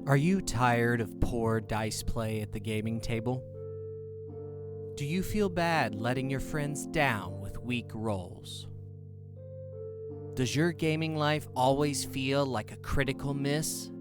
Are you tired of poor dice play at the gaming table? Do you feel bad letting your friends down with weak rolls? Does your gaming life always feel like a critical miss?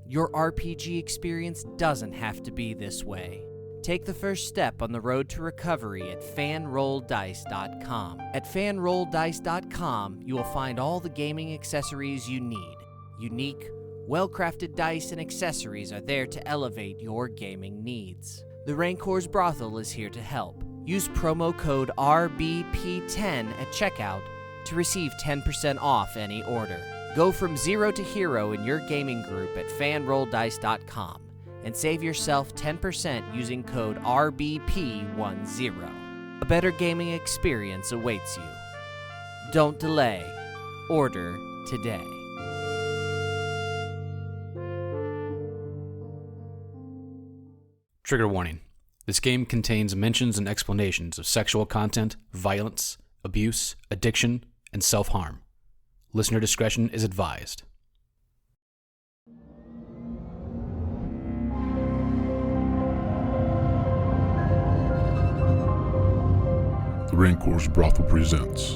Your RPG experience doesn't have to be this way. Take the first step on the road to recovery at fanrolldice.com. At fanrolldice.com, you will find all the gaming accessories you need. Unique, well-crafted dice and accessories are there to elevate your gaming needs. The Rancor's Brothel is here to help. Use promo code RBP10 at checkout to receive 10% off any order. Go from zero to hero in your gaming group at fanrolldice.com and save yourself 10% using code RBP10. A better gaming experience awaits you. Don't delay. Order today. Trigger warning. This game contains mentions and explanations of sexual content, violence, abuse, addiction, and self-harm. Listener discretion is advised. The Rancor's Brothel presents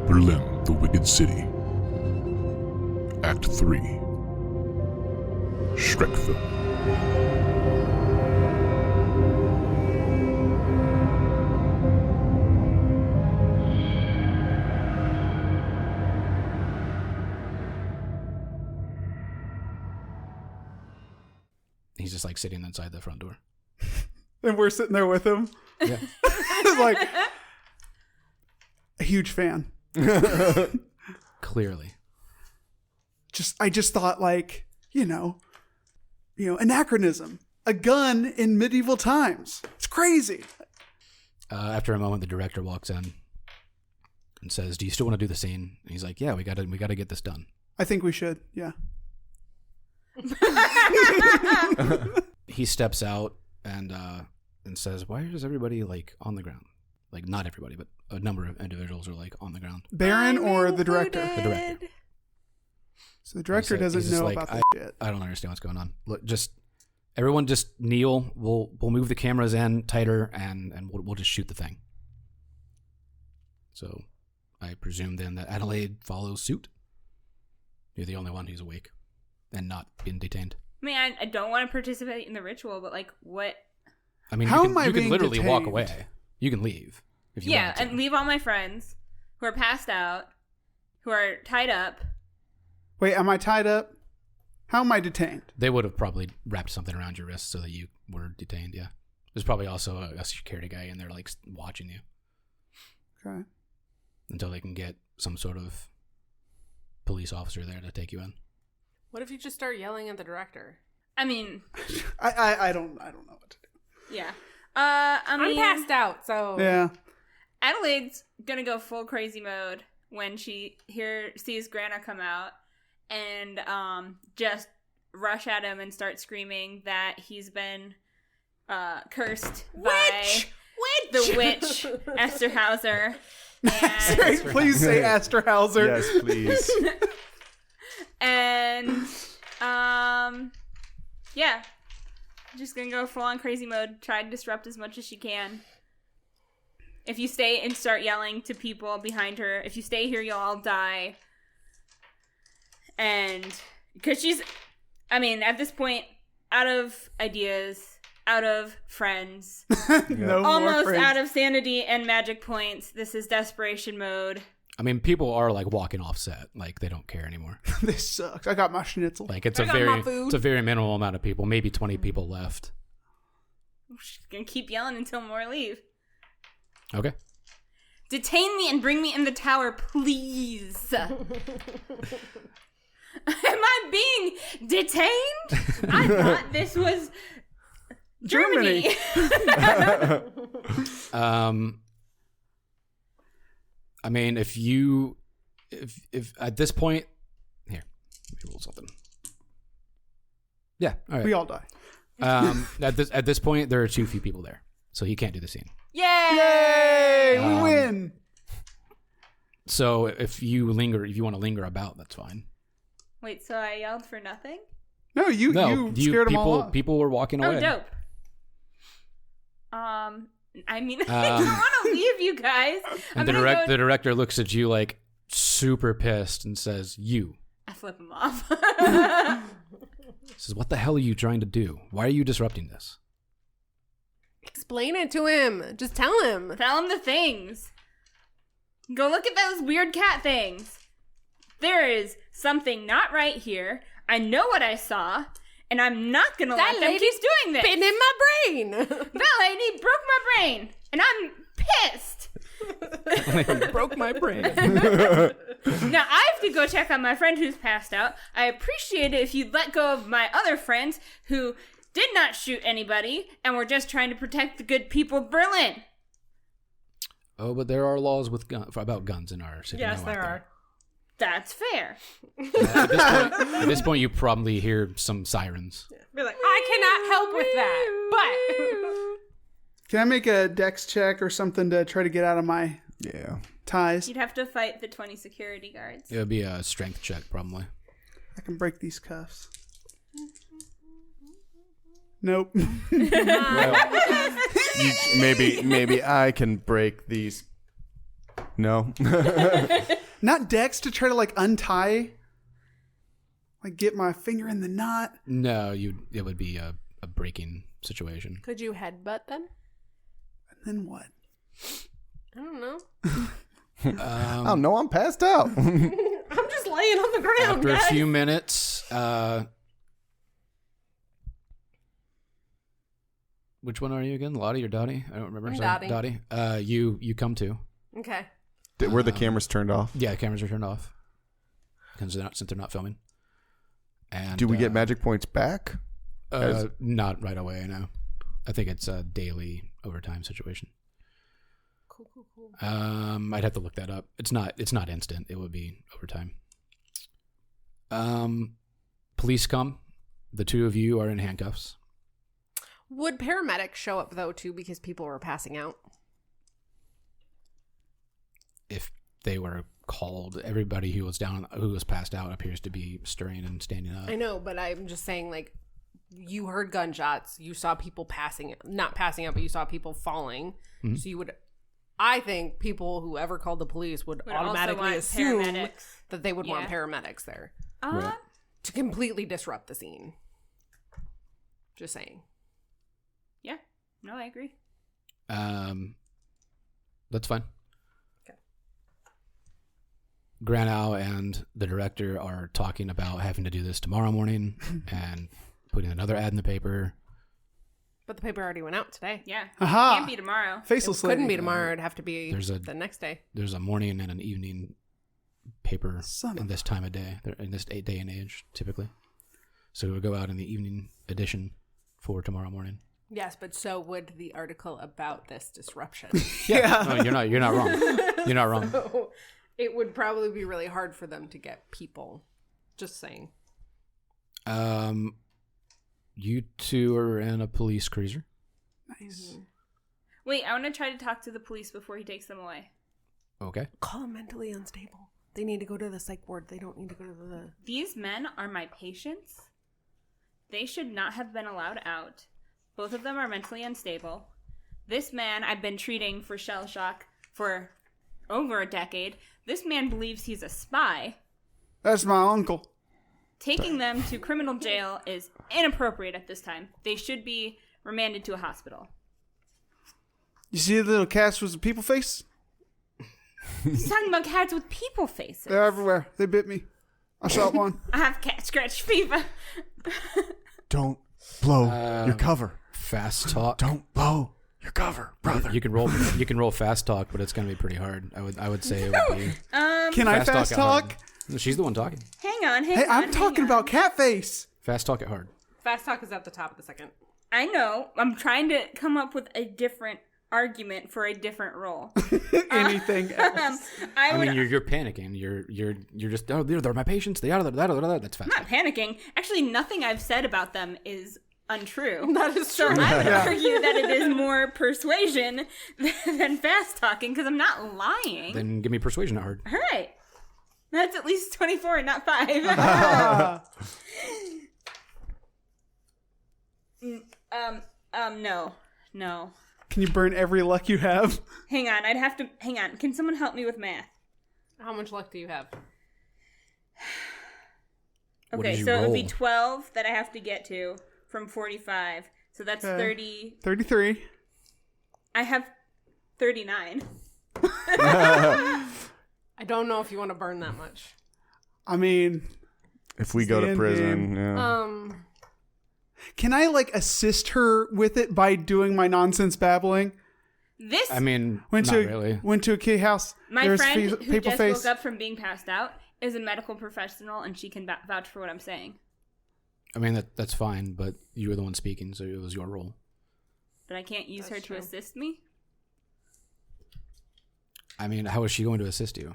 Berlin, the Wicked City. Act 3. Schreckfilm. He's just like sitting inside the front door. And we're sitting there with him. Yeah. Like, a huge fan. Clearly. I just thought, like, you know, anachronism. A gun in medieval times. It's crazy. After a moment, the director walks in and says, "Do you still want to do the scene?" And he's like, "Yeah, we gotta get this done." I think we should, yeah. He steps out and says, "Why is everybody like on the ground? Like not everybody, but a number of individuals are like on the ground." Baron or the director? The director. So the director doesn't know about this shit. I don't understand what's going on. Look, everyone just kneel. We'll move the cameras in tighter and we'll just shoot the thing. So I presume then that Adalaide follows suit. You're the only one who's awake and not being detained. I mean, I don't want to participate in the ritual, but like, what? I mean, How you am I can being literally walk detained? away. You can leave if you Yeah, want to. and leave all my friends who are passed out, who are tied up. Wait, am I tied up? How am I detained? They would have probably wrapped something around your wrist so that you were detained, yeah. There's probably also a security guy in there, like, watching you. Okay. Until they can get some sort of police officer there to take you in. What if you just start yelling at the director? I mean, I don't know what to do. yeah. I'm passed out, so Yeah. Adelaide's gonna go full crazy mode when she sees Grana come out and just rush at him and start screaming that he's been cursed by the witch Esterhauser. And Please say Asterhauser. Yes, please. and yeah, just gonna go full on crazy mode. Try to disrupt as much as she can. If you stay and start yelling to people behind her, if you stay here, you'll all die. And because she's, I mean, at this point, out of ideas, out of friends, No more almost friends. out of sanity and magic points. This is desperation mode. I mean, people are, like, walking off set. Like, they don't care anymore. This sucks. I got my schnitzel. Like, it's I got my food. it's a very minimal amount of people. Maybe 20 people left. She's gonna keep yelling until more leave. Okay. Detain me and bring me in the tower, please. Am I being detained? I thought this was Germany. I mean, if at this point, here, let me roll something. Yeah, all right. We all die. At this point, there are too few people there, so he can't do the scene. Yay! Yay! We Um, win. So if you want to linger about, that's fine. Wait, so I yelled for nothing? No, you scared them all off. People were walking away. Oh, dope. I mean, I don't want to leave you guys. And the director looks at you like super pissed and says, "You." I flip him off. Says, "What the hell are you trying to do? Why are you disrupting this?" Explain it to him. Just tell him. Tell him the things. Go look at those weird cat things. There is something not right here. I know what I saw, and I'm not going to let them keep doing this. Been in my brain. That lady broke my brain, and I'm pissed. Broke my brain. Now I have to go check on my friend who's passed out. I appreciate it if you'd let go of my other friends who did not shoot anybody and were just trying to protect the good people of Berlin. Oh, but there are laws about guns in our city. Yes, there are. That's fair. At this point, you probably hear some sirens. Be like, I cannot help with that, but... Can I make a dex check or something to try to get out of my ties? You'd have to fight the 20 security guards. It would be a strength check, probably. I can break these cuffs. Nope. Well, maybe I can break these. No. Not dex to try to like untie, like get my finger in the knot. No, it would be a breaking situation. Could you headbutt them? And then what? I don't know. Oh no, I'm passed out. I'm just laying on the ground, After guys. a few minutes, which one are you again? Lottie or Dottie? I don't remember. I'm Sorry. Dottie. Dottie. You come to. Okay. Were the cameras turned off? Yeah, the cameras are turned off since they're not filming. And Do we get magic points back? Not right away. No, I think it's a daily overtime situation. Cool. I'd have to look that up. It's not instant. It would be overtime. Police come. The two of you are in handcuffs. Would paramedics show up, though, too, because people were passing out? If they were called, everybody who was passed out appears to be stirring and standing up. I know, but I'm just saying, like, you heard gunshots. You saw people not passing out, but you saw people falling. Mm-hmm. So you would... I think people who ever called the police would automatically want assume paramedics. that they would want Yeah. paramedics there Right. to completely disrupt the scene. Just saying. Yeah. No, I agree. That's fine. Okay. Granow and the director are talking about having to do this tomorrow morning and putting another ad in the paper. But the paper already went out today. Yeah. Aha. Can't be tomorrow. Faceless Couldn't lady. be tomorrow. It'd have to be the next day. There's a morning and an evening paper Son in of this time of day, in this day and age, typically. So it would go out in the evening edition for tomorrow morning. Yes, but so would the article about this disruption. Yeah. No, you're not wrong. You're not wrong. So it would probably be really hard for them to get people. Just saying. You two are in a police cruiser. Nice. Wait, I want to try to talk to the police before he takes them away. Okay. Call them mentally unstable. They need to go to the psych ward. They don't need to go to the... These men are my patients. They should not have been allowed out. Both of them are mentally unstable. This man I've been treating for shell shock for over a decade. This man believes he's a spy. That's my uncle. Taking them to criminal jail is inappropriate at this time. They should be remanded to a hospital. You see the little cats with the people face? He's talking about cats with people faces. They're everywhere. They bit me. I shot one. I have cat scratch fever. Don't blow your cover. Fast talk. Don't blow your cover, brother. You can roll fast talk, but it's going to be pretty hard. I would say it would be. Can I fast at talk? hard. She's the one talking. Hang on. Hey, I'm talking about cat face. Fast talk at hard. Fast talk is at the top of the second. I know. I'm trying to come up with a different argument for a different role. Anything else. I mean, you're panicking. You're just they're my patients. That's fast. I'm not panicking. Actually, nothing I've said about them is untrue. That is So true. I would Yeah. argue that it is more persuasion than fast talking because I'm not lying. Then give me persuasion hard. All right. That's at least 24 and not 5. No. Can you burn every luck you have? Hang on. Can someone help me with math? How much luck do you have? What Okay, did you so it would be roll? 12 that I have to get to from 45. So that's Okay. 30. 33. I have 39. I don't know if you want to burn that much. I mean, If we go to Stand prison, yeah. can I like assist her with it by doing my nonsense babbling? This I mean, Went not to really. went to a key house. my There was friend who people just face. woke up from being passed out is a medical professional and she can vouch for what I'm saying. I mean, that's fine, but you were the one speaking, so it was your role. But I can't use That's her true. to assist me. I mean, how is she going to assist you?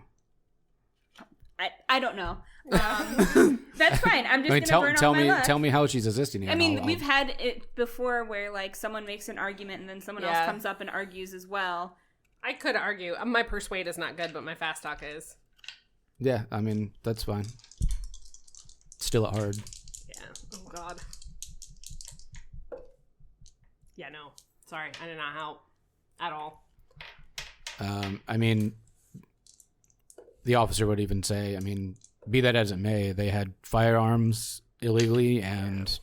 I don't know. That's fine. I'm just I mean, gonna burn tell all my me, luck. tell me how she's assisting you. I and mean, I'll- we've had it before where like someone makes an argument and then someone else Yeah. comes up and argues as well. I could argue. My persuade is not good, but my fast talk is. Yeah, I mean, that's fine. Still hard. Yeah. Oh, God. Yeah, no. Sorry. I did not help at all. I mean, the officer would even say, I mean, be that as it may, they had firearms illegally and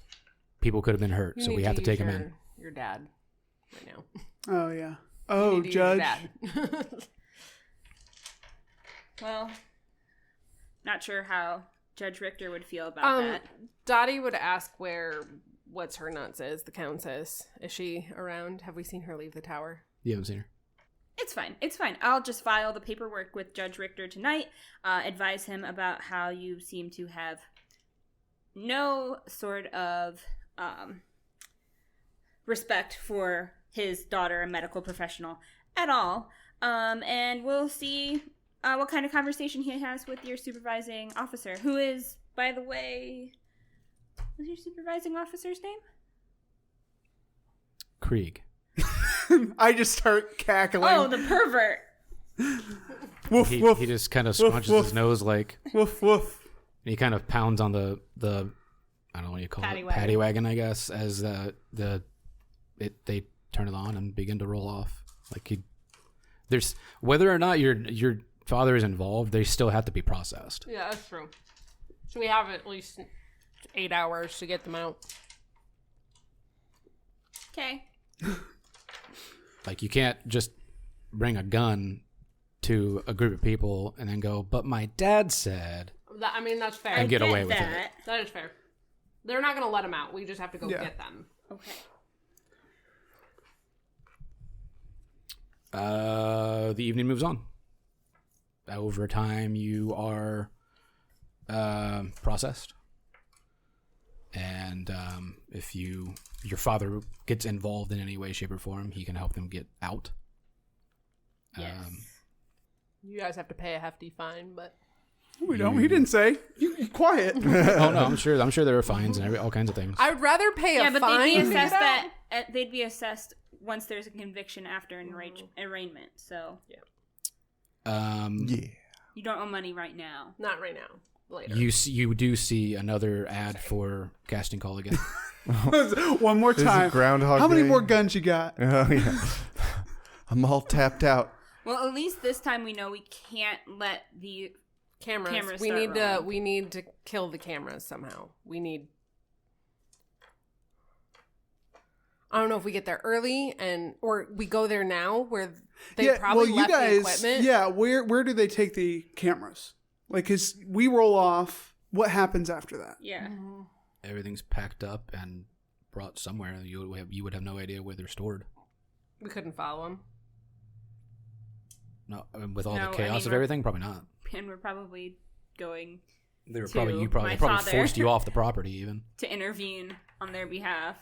people could have been hurt, You so need we have to use take them in. your dad right now. Oh yeah. You Oh, need to use your judge. dad. Well, not sure how Judge Richter would feel about that. Dottie would ask where what's her nuts is, the countess. Is she around? Have we seen her leave the tower? You haven't seen her. It's fine. It's fine. I'll just file the paperwork with Judge Richter tonight. Advise him about how you seem to have no sort of respect for his daughter, a medical professional, at all. And we'll see what kind of conversation he has with your supervising officer, who is, by the way, what's your supervising officer's name? Krieg. I just start cackling. Oh, the pervert. Woof He, woof he just kind of Woof, scrunches woof. his nose like, woof woof. and he kind of pounds on the I don't know what you call Paddy it, wagon. paddy wagon, I guess, as they turn it on and begin to roll off. Like there's whether or not your father is involved, they still have to be processed. Yeah, that's true. So we have at least 8 hours to get them out. Okay. Like you can't just bring a gun to a group of people and then go, but my dad said, I mean, that's fair. and get away with it. That is fair. They're not going to let them out. We just have to go Yeah. get them. Okay. The evening moves on. Over time, you are processed, and if your father gets involved in any way, shape, or form, he can help them get out. Yes. You guys have to pay a hefty fine, but We don't. He didn't say. You quiet. Oh no, I'm sure there are fines and all kinds of things. I would rather pay a Yeah, but fine. they'd be to get assessed out. they'd be assessed once there's a conviction after an arraignment. So Yeah. you don't owe money right now. Not right now. Later. You do see another ad for casting call again. One more Is it time. Groundhog How many Day? more guns you got? Oh, yeah. I'm all tapped out. Well, at least this time we know we can't let the cameras. Cameras We start need to. rolling. We need to kill the cameras somehow. We need. I don't know if we get there early or we go there now where they probably left the equipment. Yeah, where do they take the cameras? Like, cause we roll off. What happens after that? yeah. Everything's packed up and brought somewhere. You would have no idea where they're stored. We couldn't follow them. No, I mean, with all No, the I chaos mean, of we're- everything, probably not. And we're probably going They were to probably my they probably father. forced you off the property even. to intervene on their behalf.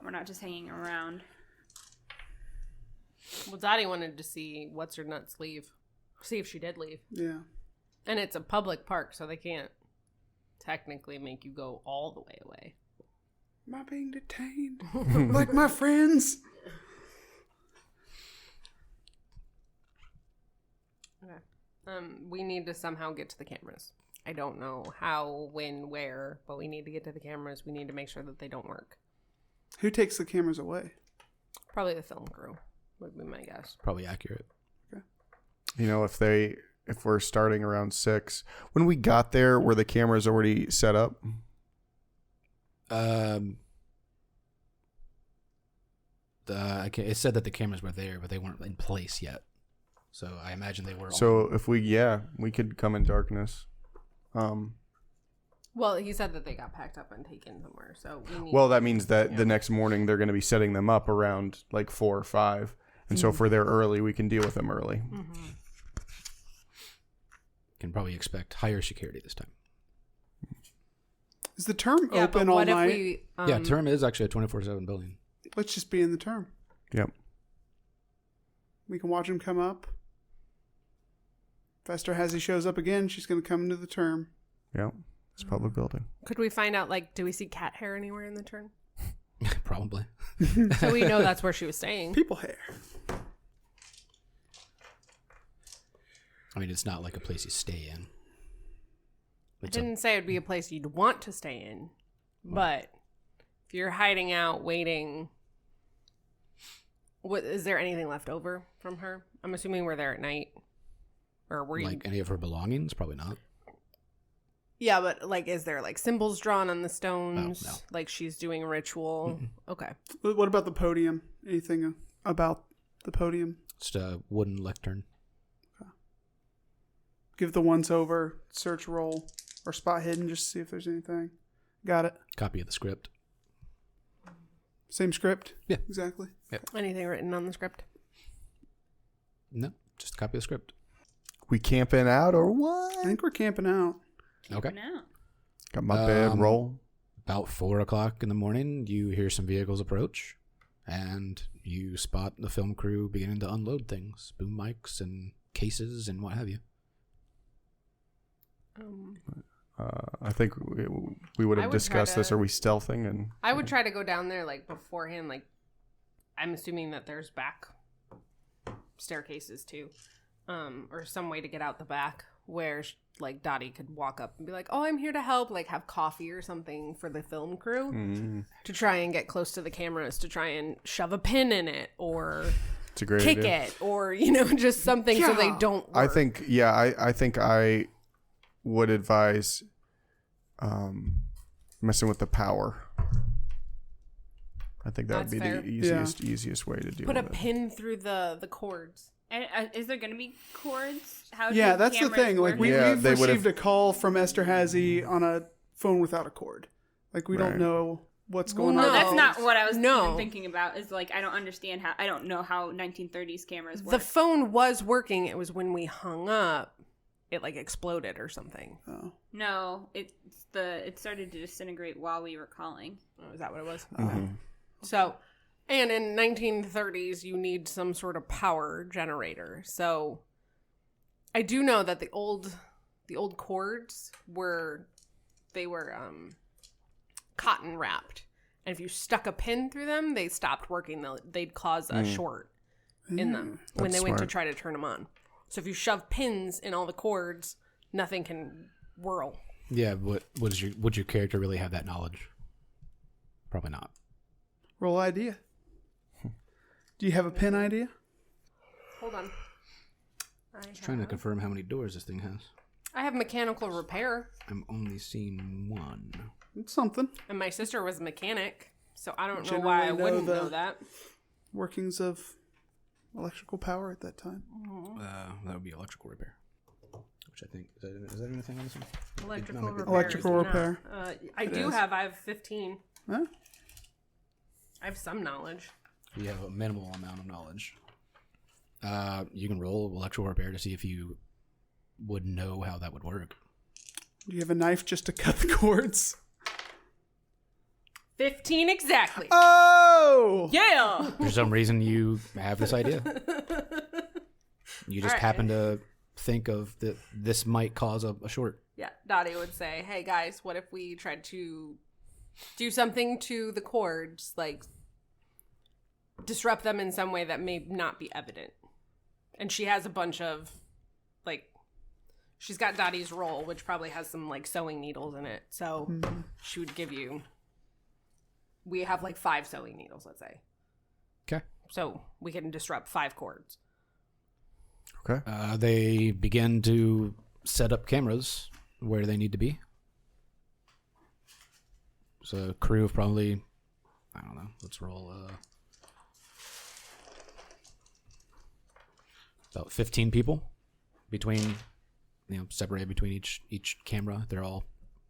We're not just hanging around. Well, Dottie wanted to see what's her nuts leave. See if she did leave. Yeah. And it's a public park, so they can't technically make you go all the way away. Am I being detained? Like my friends? Okay. We need to somehow get to the cameras. I don't know how, when, where, but we need to get to the cameras. We need to make sure that they don't work. Who takes the cameras away? Probably the film crew would be my guess. Probably accurate. You know, if we're starting around 6, when we got there, were the cameras already set up? It said that the cameras were there, but they weren't in place yet. So I imagine they were. So if we could come in darkness. Well, he said that they got packed up and taken somewhere. So we need. Well, that means that the next morning they're going to be setting them up around like 4 or 5, and so if we're there early, we can deal with them early. Mm-hmm. Can probably expect higher security this time. Is the term yeah, open but all what night? if we? Yeah, term is actually a 24/7 building. Let's just be in the term. Yep. We can watch him come up. If Esther Hazy shows up again, she's going to come into the term. Yep. It's a public building. Could we find out? Like, do we see cat hair anywhere in the turn? Probably. So we know that's where she was staying. People hair. I mean, it's not like a place you stay in. I didn't say it'd be a place you'd want to stay in, but if you're hiding out, waiting, what is there anything left over from her? I'm assuming we're there at night, or were you? Like any of her belongings? Probably not. Yeah, but like, is there like symbols drawn on the stones? No. Like she's doing a ritual. Okay. What about the podium? Anything about the podium? Just a wooden lectern. Give the once over, search roll, or spot hidden just to see if there's anything. Got it. Copy of the script. Same script? Yeah. Exactly. Anything written on the script? No, just a copy of the script. We camping out or I what? think we're camping out. Okay. No. Got my bed roll. About 4 o'clock in the morning, you hear some vehicles approach, and you spot the film crew beginning to unload things, boom mics and cases and what have you. I think we would I have would discussed try this. to- Are we stealthing? And I would try to go down there like beforehand. Like, I'm assuming that there's back staircases too, or some way to get out the back where like Dottie could walk up and be like, "Oh, I'm here to help." Like, have coffee or something for the film crew to try and get close to the cameras, to try and shove a pin in it or it's a great kick idea. it, or just something so they don't. Work. I think I think I would advise messing with the power. I think that would That's be fair. the easiest way to deal Put with a it. pin through the cords. And is there going to be cords? How Yeah, do that's the cameras thing. Like, work? we've they would've- received a call from Esther Hazy on a phone without a cord. Like, we don't Right. know what's going No. on. Oh, that's not what I was No. even thinking about. Is like I don't understand how I don't know how 1930s cameras work. The phone was working. It was when we hung up, it like exploded or something. Oh. No, it started to disintegrate while we were calling. Oh, is that what it was? Okay. So, and in 1930s, you need some sort of power generator. So, I do know that the old cords were cotton wrapped, and if you stuck a pin through them, they stopped working. They'd cause a short in them when That's they went to smart. try to turn them on. So if you shove pins in all the cords, nothing can whirl. Yeah, would your character really have that knowledge? Probably not. Roll idea. Do you have a pin idea? Hold on. Just trying to confirm how many doors this thing has. I have mechanical repair, I'm only seeing one. It's something. and my sister was a mechanic, so I don't know Generally why I know wouldn't the- know that. Workings of electrical power at that time. That would be electrical repair. Which I think is that anything on this one? Electrical None of it. repair. Electrical is not. repair. I It do is. have. I have 15. Huh? I have some knowledge. You have a minimal amount of knowledge. You can roll electrical repair to see if you would know how that would work. Do you have a knife just to cut the cords? 15 exactly. Oh! Yeah. For some reason, you have this idea. You just All right. happen to think of that this might cause a short. Yeah. Dottie would say, "Hey guys, what if we tried to do something to the cords, like disrupt them in some way that may not be evident. And she has a bunch of, like, she's got Dottie's roll, which probably has some, like, sewing needles in it. So she would give you, we have, like, 5 sewing needles, let's say. Okay. So we can disrupt 5 cords. Okay. They begin to set up cameras where they need to be. So a crew of probably, I don't know, let's roll about 15 people between, separated between each camera. They're all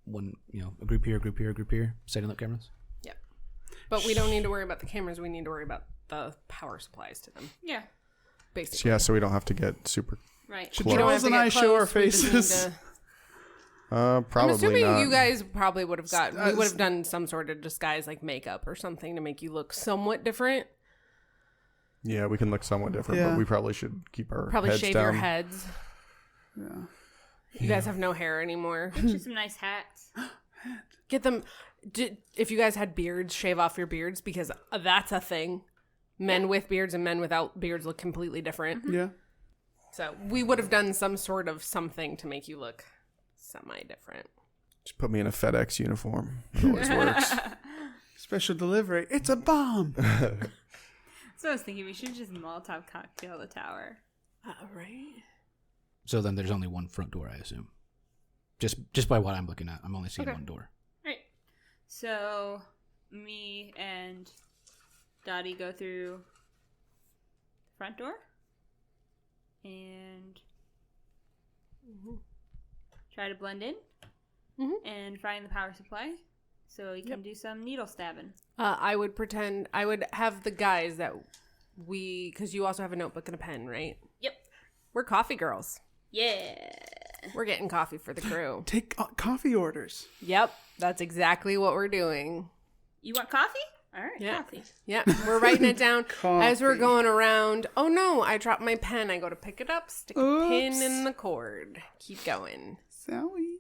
one, a group here, a group here, a group here, setting up cameras. Yep. But we don't need to worry about the cameras. We need to worry about the power supplies to them. Yeah. Basically. Yeah, so we don't have to get super. Right. We don't have Charles to and get I show our close, we just need faces. to- Probably I'm assuming not. you guys probably would have we would have done some sort of disguise, like makeup or something, to make you look somewhat different. Yeah, we can look somewhat different, Yeah. but we probably should keep our Probably heads shave down. your heads. Yeah. You guys have no hair anymore. Get you some nice hats. Get them. If you guys had beards, shave off your beards, because that's a thing. Men with beards and men without beards look completely different. Yeah. So we would have done some sort of something to make you look semi-different. Just put me in a FedEx uniform. It always works. Special delivery. It's a bomb. So I was thinking we should just Molotov cocktail the tower. Right. So then there's only one front door, I assume. Just by what I'm looking at, I'm only seeing Okay. one door. Right. So me and Dottie go through the front door and try to blend in and find the power supply so we can do some needle stabbing. I would have the guys that because you also have a notebook and a pen, right? Yep. We're coffee girls. Yeah. We're getting coffee for the crew. Take coffee orders. Yep, that's exactly what we're doing. You want coffee? All right, Yeah. coffee. Yeah, we're writing it down as we're Coffee. going around. Oh no, I dropped my pen. I go to pick it up, stick a pin Oops. in the cord. Keep going. Sally.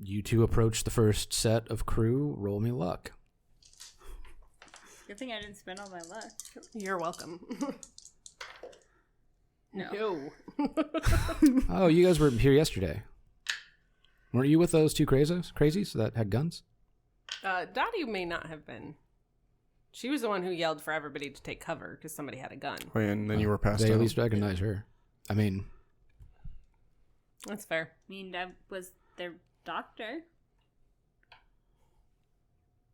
You two approach the first set of crew. Roll me luck. Good thing I didn't spend all my luck. You're welcome. No. Oh, you guys were here yesterday. Weren't you with those two crazies that had guns? Dottie may not have been. She was the one who yelled for everybody to take cover because somebody had a gun. Oh, yeah, and then you were passed They out. at least recognize her. I mean, That's fair. I mean, I was their doctor.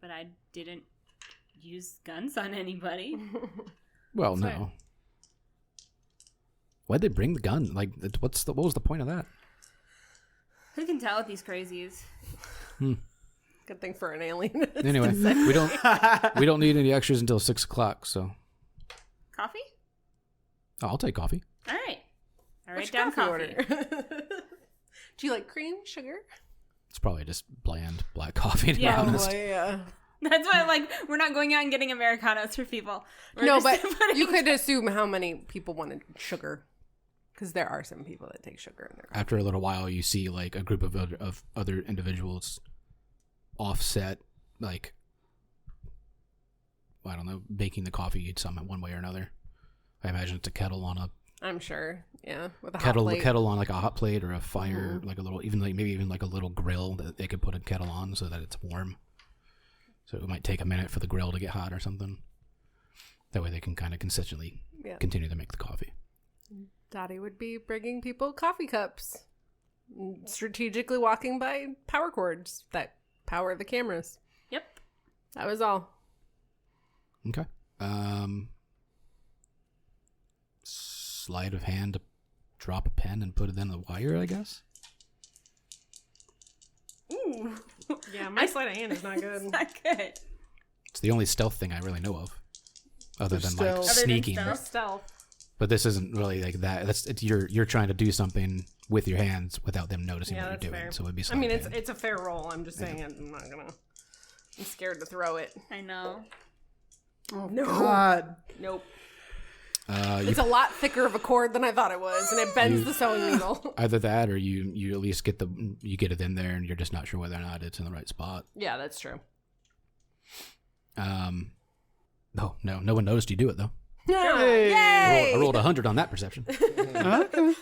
But I didn't use guns on anybody. well, Sorry. no. Why'd they bring the gun? Like, what was the point of that? Who can tell with these crazies? Good thing for an alien. Anyway, we don't need any extras until 6:00. So, Coffee? I'll take coffee. All right. I write What's down coffee. order? Do you like cream, sugar? It's probably just bland black coffee, to be Yeah. honest. yeah. That's why, we're not going out and getting Americanos for people. We're No, just but putting- you could assume how many people wanted sugar. Because there are some people that take sugar in their coffee. After a little while, you see like a group of other individuals offset, like, I don't know, baking the coffee one way or another. I imagine it's a kettle on a I'm sure. Yeah. With a kettle, hot plate. kettle on like a hot plate or a fire, like a little, maybe even like a little grill that they could put a kettle on so that it's warm. So it might take a minute for the grill to get hot or something. That way they can kind of consistently continue to make the coffee. Dottie would be bringing people coffee cups. Strategically walking by power cords that power the cameras. Yep. That was all. Okay. Sleight of hand to drop a pen and put it in the wire, I guess. Ooh. Yeah, my sleight of hand is not good. It's not good. It's the only stealth thing I really know of, other than like Stealth. Other than sneaking. stealth? Stealth. But this isn't really like that. You're trying to do something with your hands without them noticing Yeah, what that's you're doing. fair. So it'd be. I mean, sleight of hand. it's a fair roll. I'm just saying I'm not gonna. I'm scared to throw it. I know. Oh, No. God. Nope. It's a lot thicker of a cord than I thought it was, and it bends the sewing needle. Either that, or you at least get it in there, and you're just not sure whether or not it's in the right spot. Yeah, that's true. No one noticed you do it though. Yay! I rolled 100 on that perception.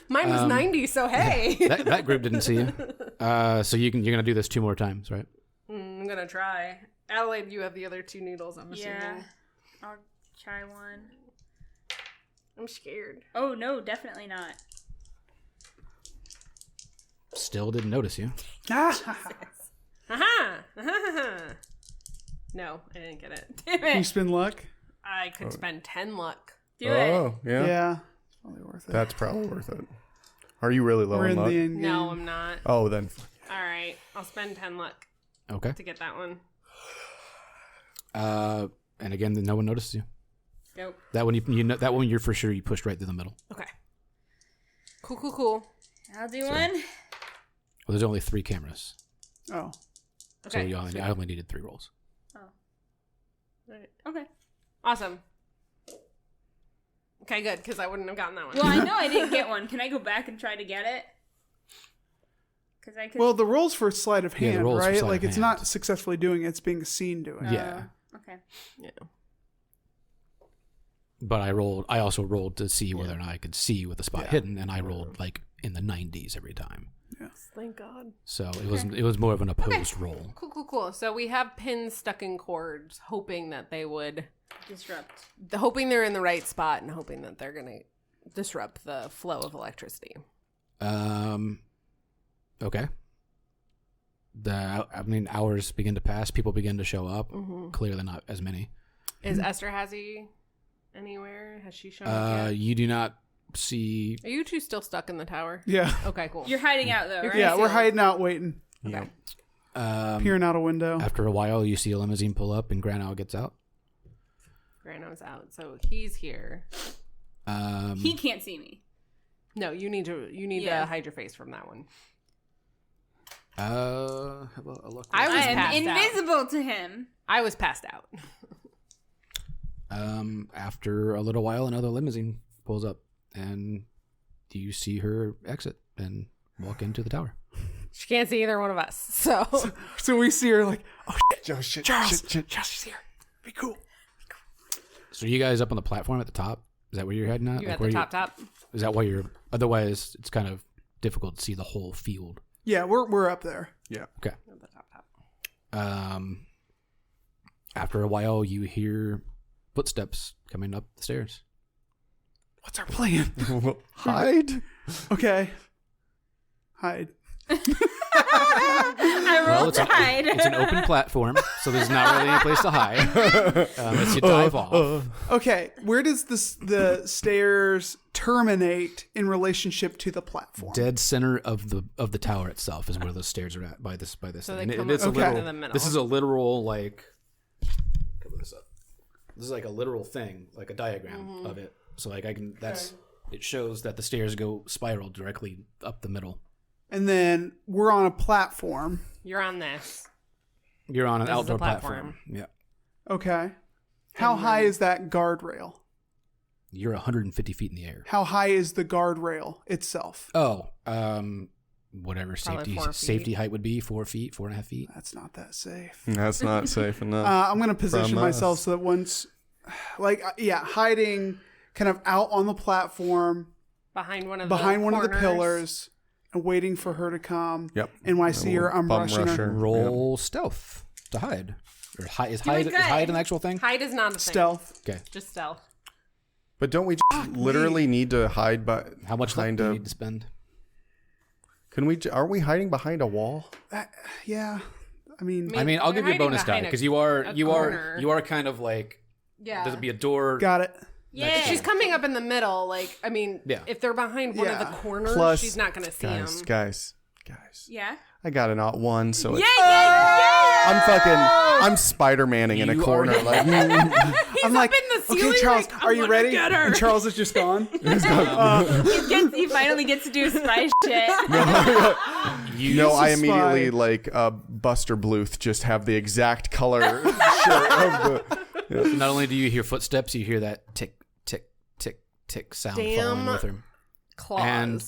Mine was 90, so hey. that group didn't see you. So you're gonna do this 2 more times, right? I'm gonna try. Adalaide, you have the other 2 needles, I'm assuming. Yeah. I'll try one. I'm scared. Oh, no, definitely not. Still didn't notice you. Aha! No, I didn't get it. Damn Can you it. spin luck? I could spend 10 luck. Do it. Oh, yeah. Yeah. It's probably worth it. That's probably worth it. Are you really low We're on in luck? the end game. No, I'm not. Oh, then. Alright, I'll spend 10 luck Okay. to get that one. And again, no one notices you. Nope. That one you know, that one you're for sure you pushed right through the middle. Okay. Cool. I'll do one. Well, there's only 3 cameras, Oh. so Okay. I only needed 3 rolls. Right. Okay. Awesome. Okay, good, because I wouldn't have gotten that one. Well, I know I didn't get one. Can I go back and try to get it? Because I could. Well, the rolls for sleight of Yeah, the hand, rolls for right? sleight Like, of it's hand. not successfully doing it, it's being seen doing it. Yeah. Okay. Yeah. But I also rolled to see whether or not I could see with the spot Yeah. hidden, and I rolled like in the 90s every time. Thank God. So it was more of an opposed roll. Cool. So we have pins stuck in cords, hoping that they would, Disrupt. hoping they're in the right spot, and hoping that they're gonna disrupt the flow of electricity. Okay. Hours begin to pass. People begin to show up. Mm-hmm. Clearly not as many. Is Esterhazy anywhere? Has she shown up yet? You do not see. Are you 2 still stuck in the tower? Yeah. Okay, cool. You're hiding out, though, right? Yeah, we're hiding out waiting. Okay. Peering out a window. After a while, you see a limousine pull up, and Granow gets out. Grano's out, so he's here. He can't see me. No, you need to Yeah. hide your face from that one. How about a look? I was I am passed out. invisible to him. I was passed out. After a little while, another limousine pulls up, and you see her exit and walk into the tower. She can't see either one of us, so So we see her like, oh Shit, Charles, shit. Charles is here. Be cool. So are you guys up on the platform at the top? Is that where you're heading at? you Like, at where the top. Is that why you're? Otherwise, it's kind of difficult to see the whole field. Yeah, we're up there. Yeah. Okay. At the top. After a while, you hear footsteps coming up the stairs. What's our plan? Hide? Okay. Hide. I rolled to hide. It's an open platform, so there's not really any place to hide unless you dive off. Okay, where does the stairs terminate in relationship to the platform? Dead center of the tower itself is where the stairs are at by this So thing. they And come it's up a Okay. literal, into the middle. This is a literal like. Cover this up. This is like a literal thing, like a diagram of it. So like I can. That's it shows that the stairs go spiral directly up the middle. And then we're on a platform. You're on this. You're on an This is outdoor the platform. Yeah. Okay. How high is that guardrail? You're 150 feet in the air. How high is the guardrail itself? Oh, whatever Probably 4 feet. safety height would be, 4 feet, 4.5 feet. That's not that safe. That's not safe enough. I'm going to position From myself us. so that once, hiding kind of out on the platform Behind one of the corners. pillars and waiting for her to come. Yep. And when I see her, I'm Bum rushing rusher. her. Roll stealth to hide. Or is Doing hide good. an actual thing? Hide is not a thing. Stealth. Okay. Just stealth. But don't we just literally need to hide by How much luck behind do you a? need to spend? Can we? Aren't we hiding behind a wall? Yeah. I mean, I mean, I'll give you a hiding bonus die behind because a you corner. are kind of like Yeah. there'll be a door. got it. Yeah. She's coming up in the middle. Like, I mean, Yeah. if they're behind one of the Yeah. corners, Plus, she's not going to see him. guys. Yeah. I got an ought one, so Yeah, it's, yeah, I'm Spider-Manning in a You corner. are- Like, I'm like, in the ceiling, okay, Charles, like, are I'm you gonna ready? get her. And Charles is just gone. He finally gets to do spy shit. I immediately spy. like Buster Bluth just have the exact color shirt of the. Not only do you hear footsteps, you hear that tick, tick, tick, tick sound Damn. following with her. Claws. And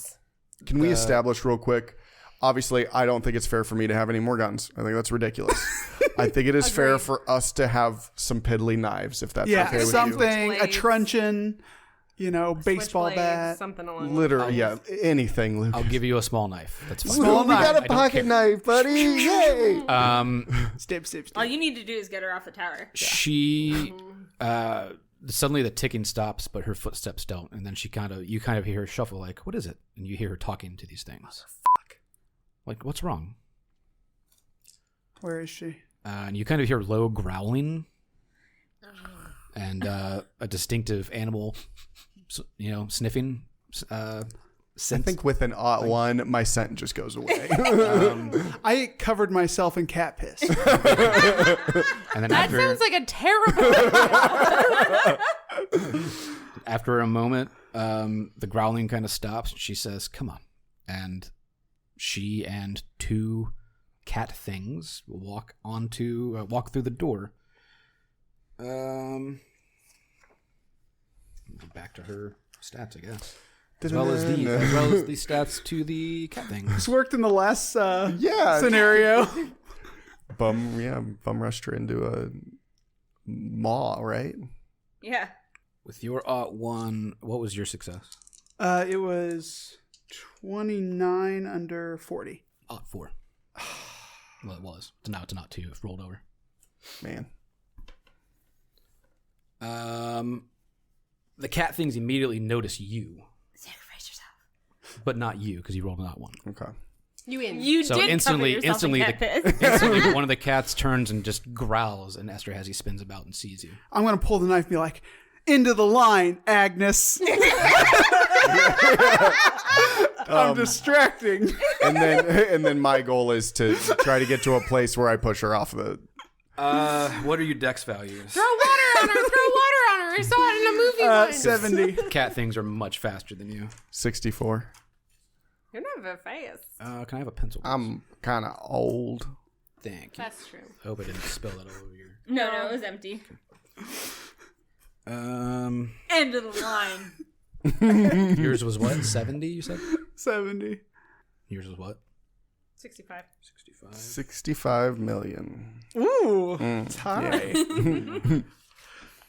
Can we establish real quick? Obviously, I don't think it's fair for me to have any more guns. I think that's ridiculous. I think it is fair Agreed. for us to have some piddly knives, if that's Yeah, okay with something, a Switchblades. truncheon, baseball Switchblades, bat. something you. along. Literally, yeah, anything, Luke. I'll give you a small knife. That's fine. Small we got knife. a pocket knife, buddy. Yay! Stip, stip, stip. All you need to do is get her off the tower. She suddenly the ticking stops, but her footsteps don't, and then you kind of hear her shuffle. Like, what is it? And you hear her talking to these things. Like, what's wrong? Where is she? And you kind of hear low growling, and a distinctive animal, sniffing. I think with an odd one, my scent just goes away. I covered myself in cat piss. And then That after sounds like a terrible. after a moment, the growling kind of stops. She says, "Come on," and she and two cat things walk through the door. Back to her stats, I guess, as well as the stats to the cat things. This worked in the last Yeah. scenario. Bum rushed her into a maw, right? Yeah. With your one, what was your success? It was 29 under 40. 4. Well, it was. Now it's not 2. It rolled over. Man. The cat things immediately notice you, Sacrifice yourself. but not you because you rolled not 1. Okay. You in. You So did instantly, cover yourself in cat piss. instantly, one of the cats turns and just growls, and Esterhazy spins about and sees you. I'm going to pull the knife and be like, into the line, Agnes. I'm distracting. And then my goal is to try to get to a place where I push her off the. What are your dex values? Throw water on her. Throw water on her. I saw it in a movie once. 70. Cat things are much faster than you. 64. You're not very fast. Can I have a pencil? I'm kind of old. Thank you. That's true. I hope I didn't spill that all over your. No, it was empty. End of the line. Yours was what? 70, you said? 70. Yours was what? 65. 65. 65 million. Ooh, it's high.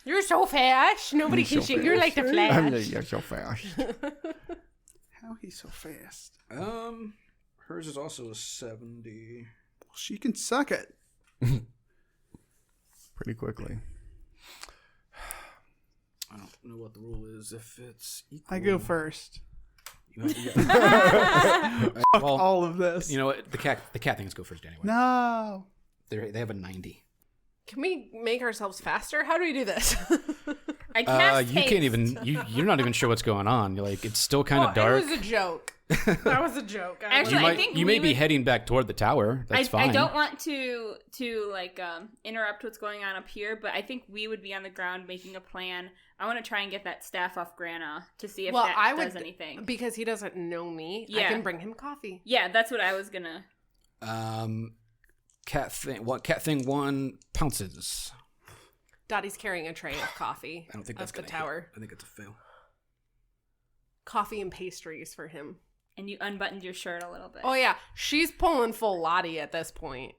You're so fast. Nobody can shit. You're like the Flash. You're so fast. How he's so fast? Hers is also a 70. Well, she can suck it. Pretty quickly. I don't know what the rule is. If it's equal, I go first. Well, All of this. you know what? The cat things go first anyway. No. They have a 90. Can we make ourselves faster? How do we do this? I cast You haste. can't even. You're not even sure what's going on. You're like, it's still kind of dark. It was a joke. That was a joke. Actually, I think you may we be would- heading back toward the tower. That's fine. I don't want to interrupt what's going on up here, but I think we would be on the ground making a plan. I want to try and get that staff off Grana to see if that does anything. Because he doesn't know me. I Yeah. can bring him coffee. Yeah, that's what I was gonna. Cat thing 1 pounces. Dottie's carrying a tray of coffee. I don't think that's up the gonna hit. tower. I think it's a fail. Coffee and pastries for him. And you unbuttoned your shirt a little bit. Oh yeah, she's pulling full Lottie at this point.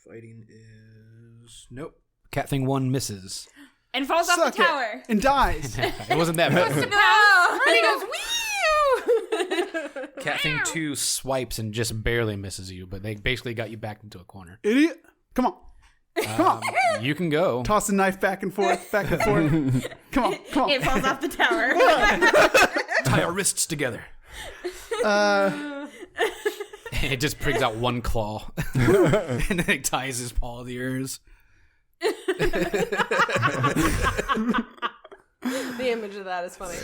Fighting is nope. Cat thing 1 misses. And falls Suck off the it. tower. And dies. It wasn't that bad. No. And he goes, wee! Cat thing 2 swipes and just barely misses you, but they basically got you back into a corner. Idiot. Come on. Come on. You can go. Toss the knife back and forth, back and forth. Come on. Come on. It falls off the tower. Tie our wrists together. It just brings out one claw, and then it ties his paw to yours. The image of that is funny.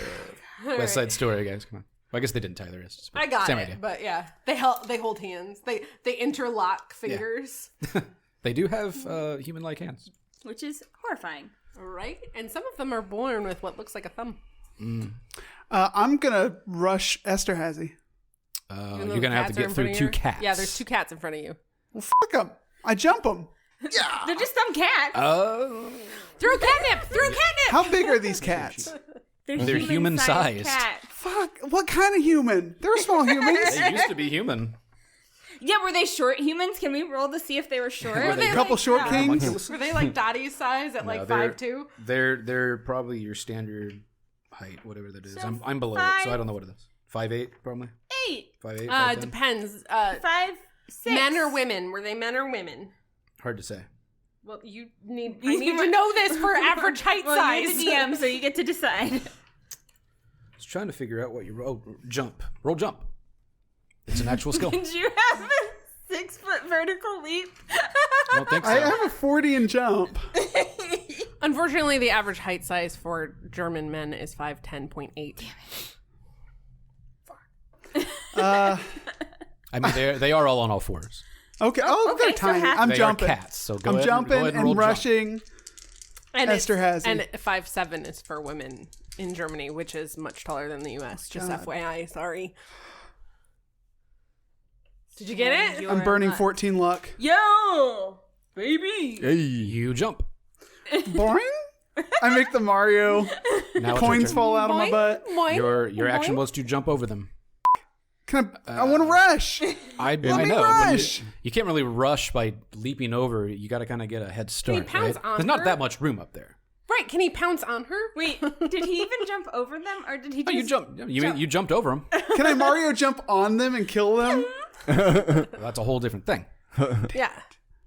West Side Story, guys. Come on. Well, I guess they didn't tie their wrists. but I got same it, idea. but yeah, they hold hands. They interlock fingers, They do have human-like hands. Which is horrifying. right? And some of them are born with what looks like a thumb. I'm going to rush Esterhazy. Even though You're gonna have to cats are get in front through of 2 you. cats. Yeah, there's 2 cats in front of you. Well, fuck him. I jump him. Yeah. They're just some cats. Throw catnip. How big are these cats? They're human-sized. cats. Fuck. What kind of human? They're small humans. They used to be human. Yeah, were they short humans? Can we roll to see if they were short? Were they A couple like, short kings. Were they like Dottie's size at like 5'2"? They're probably your standard height, whatever that is. So I'm below it, so I don't know what it is. 5'8", probably. 8. 5'8", 5'10"? Depends. 5, 6. Men or women? Were they men or women? Hard to say. Well, I need to know this for average height Well, size. you're the DM, so you get to decide. I was trying to figure out what you roll. Jump. Roll jump. It's an actual skill. Did you have a 6-foot vertical leap? I don't think so. I have a 40 and jump. Unfortunately, the average height size for German men is 5'10.8. I mean, they are all on all fours. Okay. Oh, Okay, they're so tiny. half- I'm They jumping. are cats, so go I'm ahead, jumping go ahead and roll and jump. rushing. And Esther has it. And 5'7" is for women in Germany, which is much taller than the U.S. Just God. FYI, sorry. Did you get it? You're I'm burning luck. 14 luck. Yo, baby. You jump. Boing. I make the Mario Now it's your coins turn. fall out of my Boing, butt. boing, Your action boing. was to jump over them. Can I want to rush. I me know. but rush. you can't really rush by leaping over. You got to kind of get a head start. pounce right? on There's not her? that much room up there. Right, can he pounce on her? Wait, did he even jump over them, or did he Oh, just... you jump. You jumped over them. Can I Mario jump on them and kill them? That's a whole different thing. Yeah.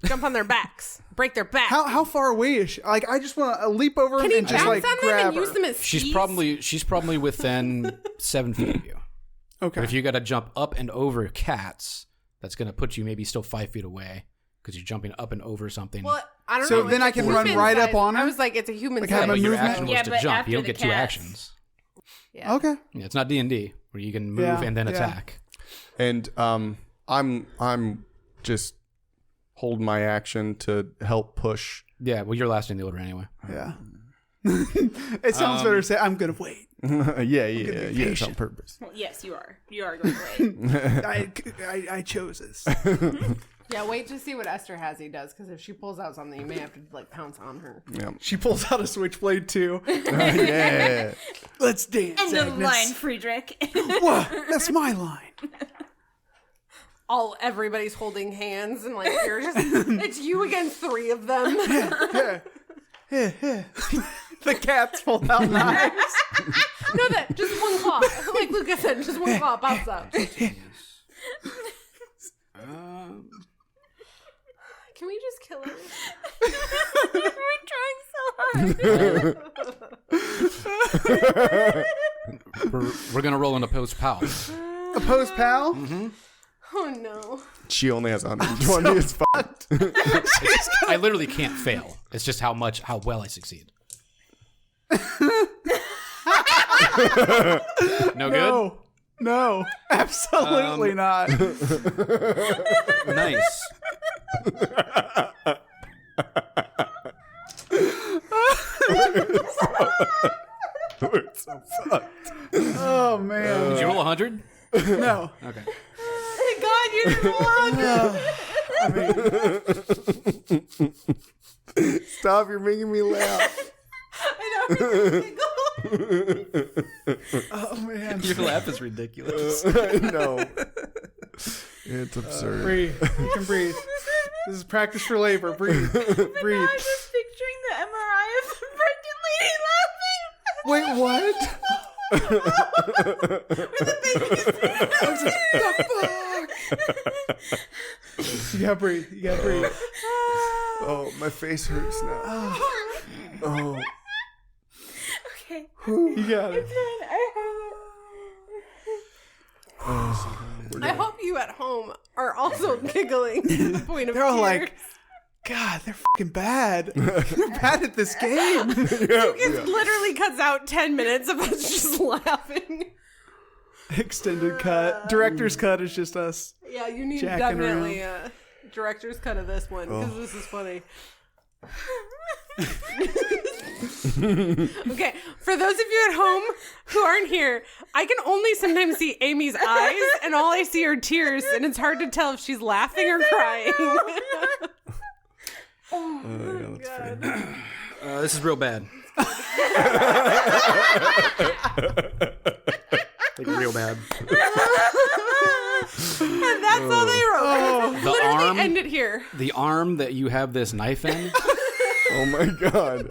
Jump on their backs. Break their back. How far away is she? Like, I just want to leap over Can them he and just bounce like on them grab and her. use them as She's skis? probably within 7 feet of you. Okay. But if you got to jump up and over cats, that's going to put you maybe still 5 feet away because you're jumping up and over something. Well, I don't So know. then it's I a can run human right up size. on her? I was like, it's a human Like, size. have a but your movement? action was Yeah, to but jump. after You don't the get 2 cats. actions. Yeah. Okay. Yeah, it's not D&D where you can move Yeah, and then yeah. attack. And I'm just holding my action to help push. Yeah, well, you're last in the order anyway. Yeah. It sounds better to say, I'm going to wait. Yes, on purpose. Well, yes, you are. You are going to wait. I chose this. Yeah, wait to see what Esther Hazy does, because if she pulls out something, you may have to like pounce on her. Yeah. She pulls out a switchblade too. Yeah. Let's dance. End of Agnes. line, Friedrick. Whoa, that's my line. Everybody's holding hands, and like you're just, it's you against 3 of them. The cats pull out knives. No, that just one claw. Like Lucas said, just one claw pops up. Can we just kill her? We're trying so hard. We're going to roll in opposed pal. Opposed pal? Oh no. She only has 120. It's fucked. I literally can't fail. It's just how well I succeed. No good? No, absolutely not. Nice. We're so fucked. Oh man, Did you roll 100? no. Okay. God, you didn't want. Stop! You're making me laugh. Oh man, Your laugh is ridiculous. I know. It's absurd. breathe. You can breathe. This is practice for labor. Breathe, breathe. I'm just picturing the MRI of the pregnant lady laughing. Wait, what? You gotta breathe. You gotta breathe. Oh, my face hurts now. Oh. Okay. You got it. I hope you at home are also giggling to the point of They're all tears. like, God, they're fucking bad. They're bad at this game. It literally cuts out 10 minutes of us just laughing. Extended cut. Director's cut is just us. Yeah, you need Jacking definitely a director's cut of this one, because this is funny. Okay, for those of you at home who aren't here, I can only sometimes see Amy's eyes, and all I see are tears, and it's hard to tell if she's laughing or crying. Yeah, that's pretty. This is real bad. Like real bad. And that's all they wrote. The Literally arm, end it here. the arm that you have this knife in Oh my god.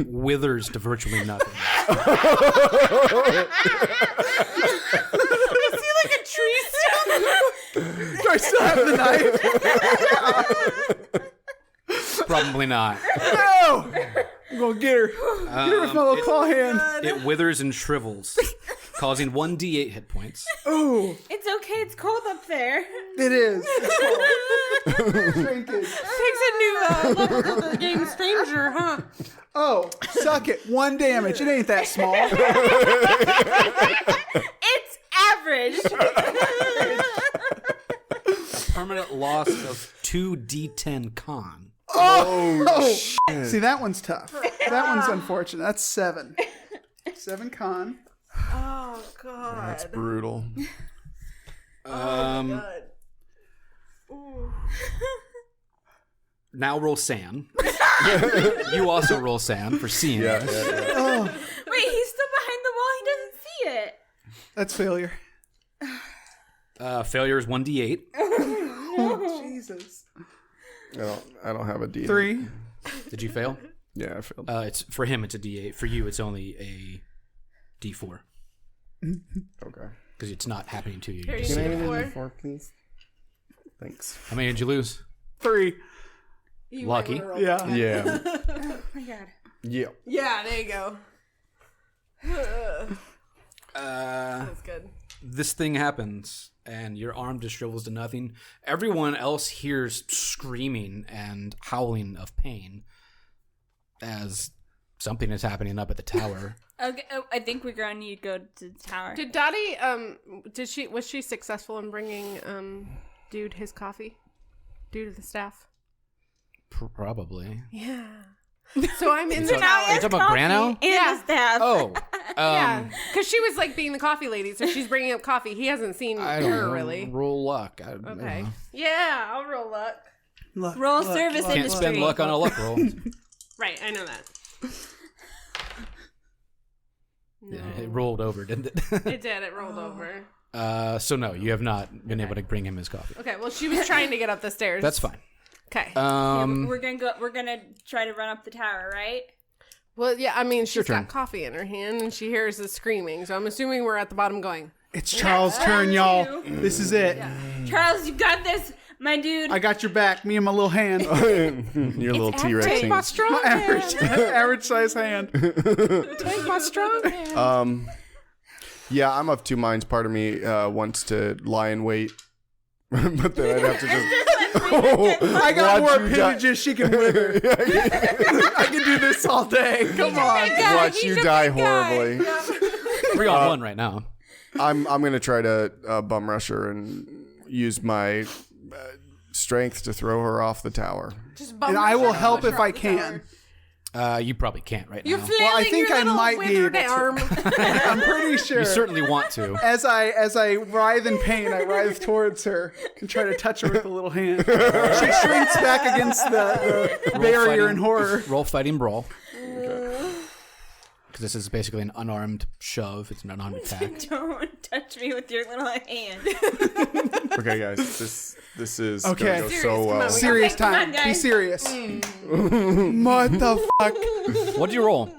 withers to virtually nothing. I see like a tree stump. Do I still have the knife? Probably not. No! I'm gonna get her. Get her with my little claw hand. It withers and shrivels, causing 1d8 hit points. Ooh, It's okay. It's cold up there. it is. It's cold. Shrinkage. Takes a new level to the game Stranger, huh? Oh, suck it. 1 damage. It ain't that small. It's average. Permanent loss of 2d10 con. Oh, see, that one's tough. That one's unfortunate. That's 7. 7 con. Oh god. That's brutal. Now roll San. You also roll San for seeing Yeah, this. yeah, yeah. Oh, Wait, he's still behind the wall. He doesn't see it. that's failure. Failure is 1d8. Oh, Jesus. I don't have a D. 3. Did you fail? Yeah, I failed. It's for him. It's a d8. For you, it's only a d4 Okay. because it's not happening to you. Here You you just- go. Can I have Four. a 4, please? Thanks. How many did you lose? 3. You Lucky. might wanna roll Yeah. that. Yeah. Oh my god. Yeah. Yeah, there you go. That's good. This thing happens, and your arm just shrivels to nothing. Everyone else hears screaming and howling of pain as something is happening up at the tower. Okay. Oh, I think we're going to need to go to the tower. Did Dottie, was she successful in bringing, Dude his coffee? Dude to the staff? Probably. Yeah. So I'm in the Are you tower. talking about Grano? And Yeah. the staff. Oh, Yeah, because she was like being the coffee lady, so she's bringing up coffee. He hasn't seen I don't her know. really. Roll luck. I don't Okay. know. Yeah, I'll roll luck. Luck, Roll luck, service luck, Can't industry. spend luck on a luck roll. Right, I know that. No. Yeah, it rolled over, didn't it? It did. It rolled over. So no, you have not been able to bring him his coffee. Okay, well, she was trying to get up the stairs. That's fine. Okay. We're gonna try to run up the tower, right? Well, yeah, I mean, she's turn. got coffee in her hand, and she hears the screaming, so I'm assuming we're at the bottom going, It's Charles' turn, y'all. This is it. Charles, you got this, my dude. I got your back. Me and my little hand. Your little T-Rex take my hand. strong My hand. average size hand. Take my strong hand. Yeah, I'm of two minds. Part of me wants to lie in wait, but then I'd have to just. I got Watch more you die. appendages she can wither. I can do this all day. Come on. Watch you die horribly. 3-on-1 right now. I'm gonna try to bum rush her and use my strength to throw her off the tower. Just And I will help if I can. You probably can't right You're now. flailing Well, I think your I little might be withered able to. arm. I'm pretty sure. You certainly want to. As I writhe in pain, I writhe towards her and try to touch her with a little hand. She shrinks back against the barrier fighting. in horror. Roll fighting brawl. Because this is basically an unarmed shove. It's an unarmed attack. Don't touch me with your little hand. Okay, guys, this is Okay. gonna go Serious, so come well. on, Serious Okay, come time. on, Be guys. serious. What the fuck? What'd you roll?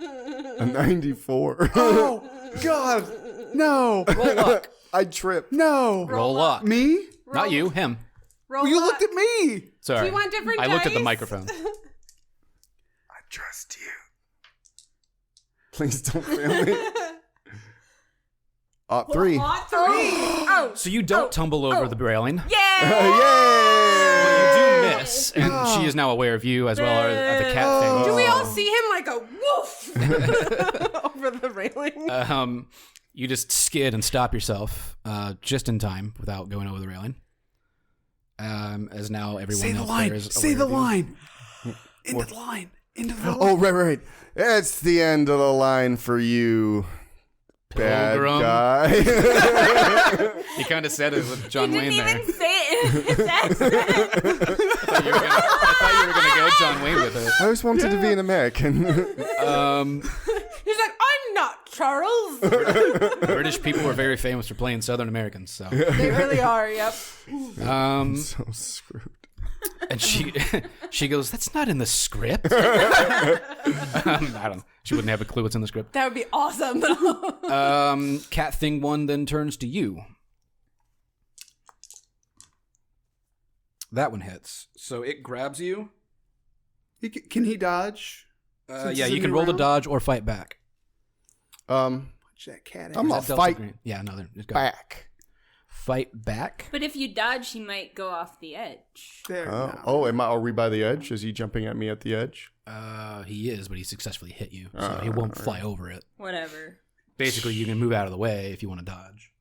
A 94. Oh, God. No. Roll luck. I tripped. No. Roll luck. Me? Not you, him. Roll You up. looked at me. Sorry. Do you want different I looked at the dice? microphone. I trust you. Please don't fail me. 3. Oh, So you don't tumble over the railing. yeah. But you do miss, and she is now aware of you as well as the cat thing. Do we all see him like a woof over the railing? You just skid and stop yourself just in time without going over the railing. As now everyone Say the else line. there is Say aware the of you. line. Into the line. Into the line. Oh, right. It's the end of the line for you. bad Pilgrim. guy. He kind of said it with John He Wayne didn't there. even say it in his accent. I thought you were gonna go John Wayne with it. I always wanted to be an American. He's like, I'm not Charles. British people are very famous for playing Southern Americans. So, They really are. Yep. So screwed. and she goes, "That's not in the script." I don't know. She wouldn't have a clue what's in the script. That would be awesome. Cat Thing 1 then turns to you. That one hits. So it grabs you. Can he dodge? Since Yeah, it's a you can new roll to round? dodge or fight back. Watch that cat. I'm Is gonna that Delta fight Green? Yeah, no, just go. back. Fight back. But if you dodge, he might go off the edge. There. Are we by the edge? Is he jumping at me at the edge? He is, but he successly hit you, so he won't fly over it. Whatever. Basically, you can move out of the way if you want to dodge.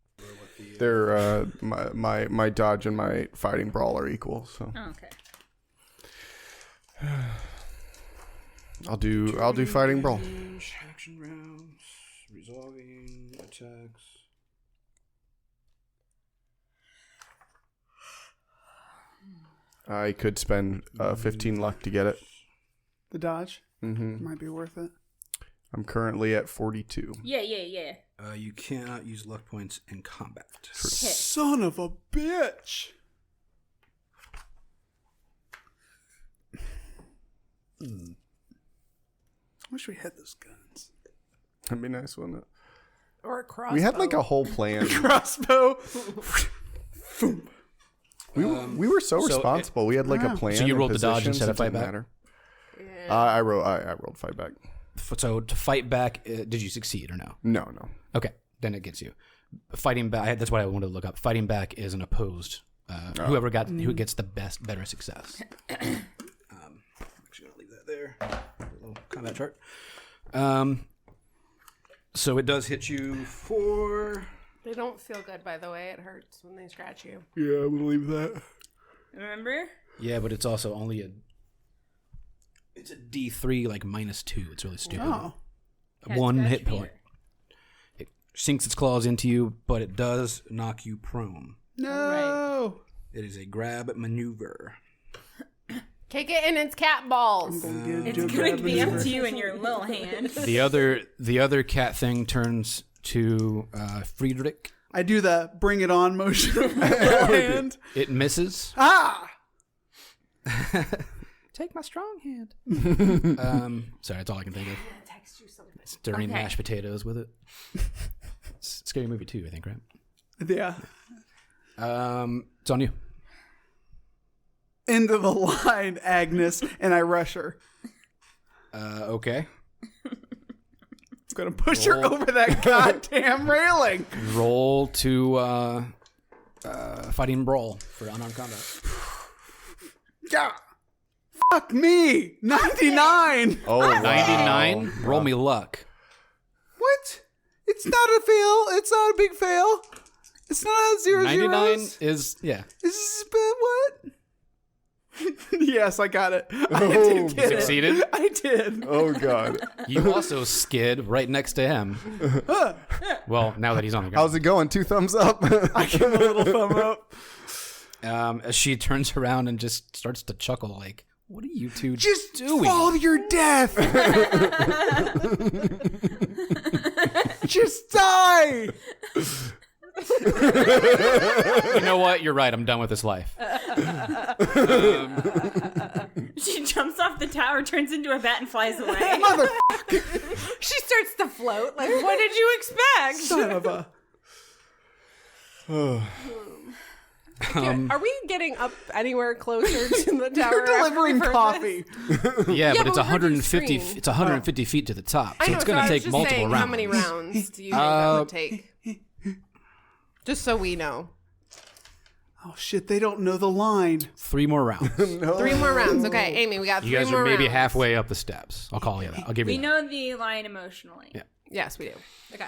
They're my dodge and my fighting brawl are equal. So Oh, okay. I'll do fighting brawl. Action rounds, resolving attacks. I could spend 15 luck to get it. The dodge Mm-hmm. might be worth it. I'm currently at 42. Yeah. You cannot use luck points in combat. Son of a bitch. Wish we had those guns. That'd be nice, wouldn't it? Or a crossbow. We had like a whole plan. Crossbow. We were so responsible. We had like a plan. So you and rolled the dodge positions. instead of It fight didn't back? matter. Yeah. I rolled fight back. So to fight back, did you succeed or no? No. Okay, then it gets you. Fighting back. That's what I wanted to look up. Fighting back is an opposed. Who gets the better success. Actually, gonna leave that there. A little combat chart. So it does hit you for. They don't feel good, by the way. It hurts when they scratch you. Yeah, I believe that. Remember? Yeah, but it's also only a. It's a D3 like -2. It's really stupid. Oh. One Scratch hit me. point. It sinks its claws into you, but it does knock you prone. No. It is a grab maneuver. Kick it in its cat balls. It's going to be up to you in your little hand. The other cat thing turns to Friedrick. I do the bring it on motion with my little hand. It misses. Ah! Take my strong hand. Sorry, that's all I can think of. Text you something. Stirring Okay. mashed potatoes with it. It's a scary movie too, I think, right? Yeah. It's on you. Into the line, Agnes, and I rush her. Okay. It's going to push her over that goddamn railing. Roll to fighting brawl for unarmed combat. Yeah. Fuck me. 99. Oh, wow. 99. Roll me luck. What? It's not a fail. It's not a big fail. It's not a 0 99 zeros. is What? Yes, I got it. I Oh, did get succeeded? it. I did. Oh god. You also skid right next to him. Well, now that he's on the ground. How's it going? 2 thumbs up. I give him a little thumb up. As she turns around and just starts to chuckle, like, "What are you two Just doing?" fall to your death. Just die. You know what? You're right. I'm done with this life. She jumps off the tower, turns into a bat, and flies away. She starts to float. Like, what did you expect? Son of a. Are we getting up anywhere closer to the tower? You're delivering after we coffee. Yeah, but it's but we're 150. doing It's 150 feet to the top, so I know, it's going I to was take just multiple saying, rounds. How many rounds do you think that would take? Just so we know. Oh shit! They don't know the line. 3 more rounds. 3 more rounds. Okay, Amy, we got 3 You guys more are maybe rounds. halfway up the steps. I'll call you that. I'll give We you that. know the line emotionally. Yeah. Yes, we do. Okay.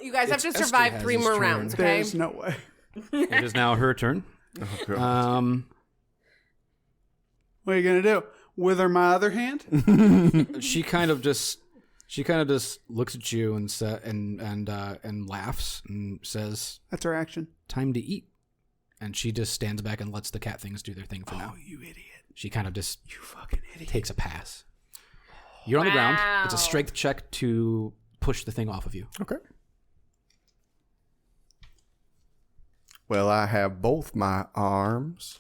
You guys have to It's survive Esther 3 has more his rounds, turn. okay? There's no way. It is now her turn. What are you gonna do? Wither my other hand? She kind of just She kind of just looks at you and laughs and says, That's our action. "Time to eat." And she just stands back and lets the cat things do their thing for now. Oh, you idiot. She kind of just You fucking idiot. takes a pass. You're on the ground. It's a Wow. strength check to push the thing off of you. Okay. Well, I have both my arms,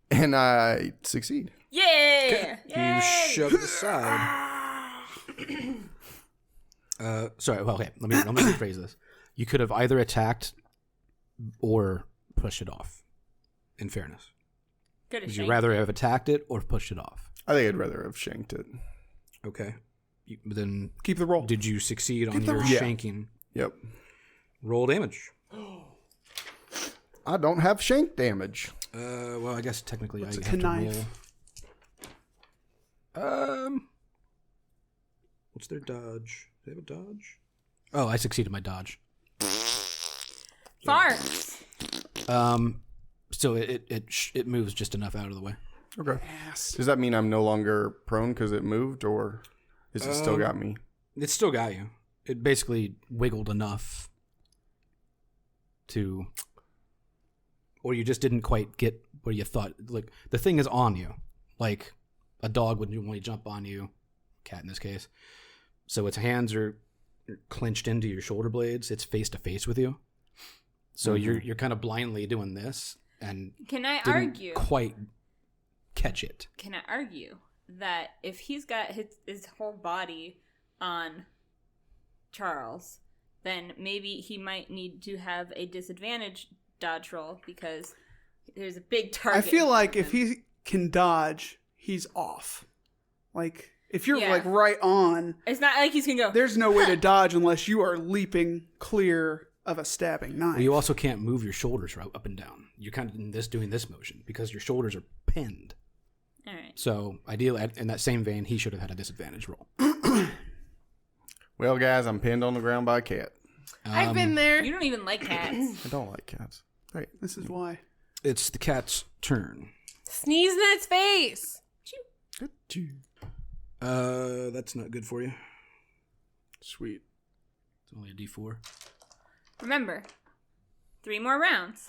and I succeed. Yeah. You shove it aside. Sorry. Well, okay. Let me rephrase this. You could have either attacked or pushed it off. In fairness, Good as would you shame. rather have attacked it or pushed it off? I think I'd rather have shanked it. Okay. Then Keep the roll. did you succeed on the your roll. Yeah. shanking? Yep. Roll damage. I don't have shank damage. Well, I guess technically I What's a have to knife? roll. What's their dodge? Do they have a dodge? Oh, I succeeded my dodge. Farts. So it moves just enough out of the way. Okay. Does that mean I'm no longer prone because it moved, or is it still got me? It still got you. It basically wiggled enough to, or you just didn't quite get where you thought. Like the thing is on you, like a dog would normally jump on you, cat in this case. So its hands are clenched into your shoulder blades. It's face to face with you. So you're kind of blindly doing this and Can I didn't argue? quite catch it. Can I argue that if he's got his whole body on Charles, then maybe he might need to have a disadvantage dodge roll because there's a big target. I feel in like front if of him. he can dodge, he's off. Like, if you're Yeah. like right on, It's not like he's gonna go. there's no way to dodge unless you are leaping clear of a stabbing knife. Well, you also can't move your shoulders up and down. You're kind of doing this motion because your shoulders are pinned. All right. So ideally, in that same vein, he should have had a disadvantage roll. Well, guys, I'm pinned on the ground by a cat. I've been there. You don't even like cats. I don't like cats. Right. This is why. It's the cat's turn. Sneeze in its face. That's not good for you. Sweet. It's only a D4. Remember, 3 more rounds.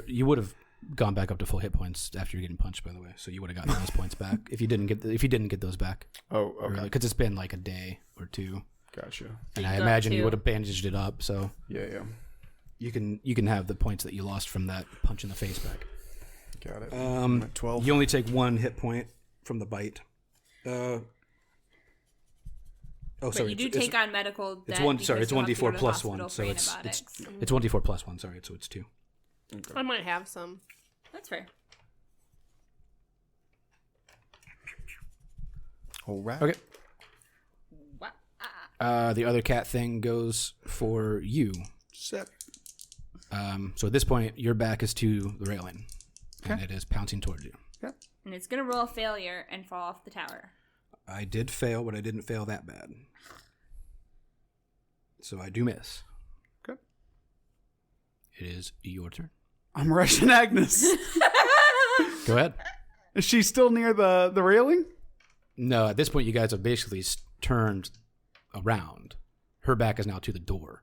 You would have gone back up to full hit points after you're getting punched, by the way. So you would have gotten those points back if you didn't get those back. Oh, okay. Because it's been like a day or two, Gotcha. and I still imagine have you two. would have bandaged it up. So Yeah, yeah. you can have the points that you lost from that punch in the face back. Got it. I'm at 12. You only take 1 hit point from the bite. But sorry. you do it's- take on medical debt. It's one. Sorry, because it's you'll have to go 1d4 to the plus hospital 1. for So it's antibiotics. 1d4 plus 1. Sorry, so it's 2. I might have some. That's fair. All right. Okay. Wow. The other cat thing goes for you. Set. So at this point, your back is to the railing, and it is pouncing towards you. And it's gonna roll a failure and fall off the tower. I did fail, but I didn't fail that bad. So I do miss. Okay. It is your turn. I'm rushing Agnes. Go ahead. Is she still near the railing? No, at this point, you guys have basically turned around. Her back is now to the door.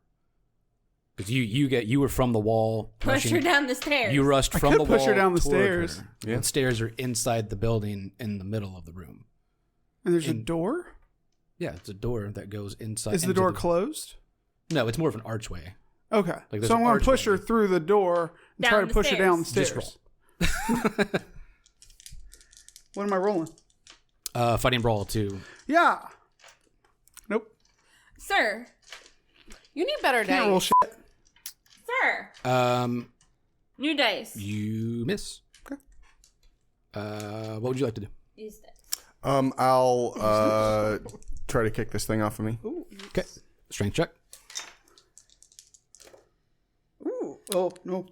Because you were from the wall. Push her down the stairs. You rushed I from could the wall. push her down the toward stairs. her. Yeah. And stairs are inside the building in the middle of the room. And there's a door? Yeah, it's a door that goes inside. Is the door closed? No, it's more of an archway. Okay. Like there's So I'm an going to push archway. her through the door and try Down to the push her down the stairs. stairs. Just roll. What am I rolling? Fighting brawl 2. Yeah. Nope. Sir. You need better Can't roll dice. shit. Sir. New dice. You miss. Okay. What would you like to do? Use this. I'll try to kick this thing off of me. Okay. Strength check. Ooh. Oh, no.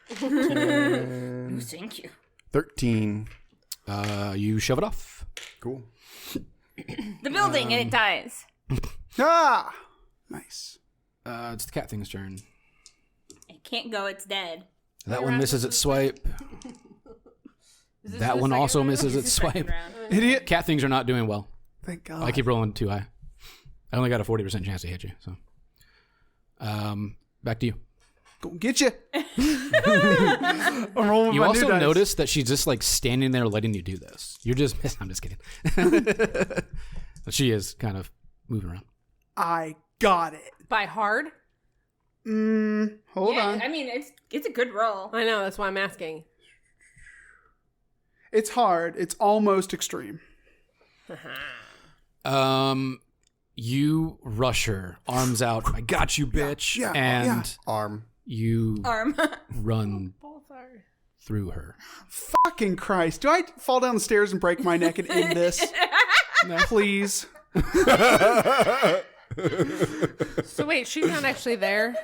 Thank you. 13. You shove it off. Cool. The building and it dies. Ah! Nice. It's the cat thing's turn. It can't go, it's dead. That one misses its swipe. Is this That the one second also round? misses its Second swipe. round. Idiot. Cat things are not doing well. Thank God. I keep rolling too high. I only got a 40% chance to hit you. So, back to you. Go get you. I'm rolling with You my also new dice. notice that she's just like standing there letting you do this. You're just, I'm just kidding. But she is kind of moving around. I got it. By hard? Hold on. I mean, it's a good roll. I know, that's why I'm asking. It's hard. It's almost extreme. You rush her, arms out. I got you, bitch. Yeah, and Arm. you Arm. run Both are. through her. Fucking Christ. Do I fall down the stairs and break my neck and end this? Please. So wait, she's not actually there?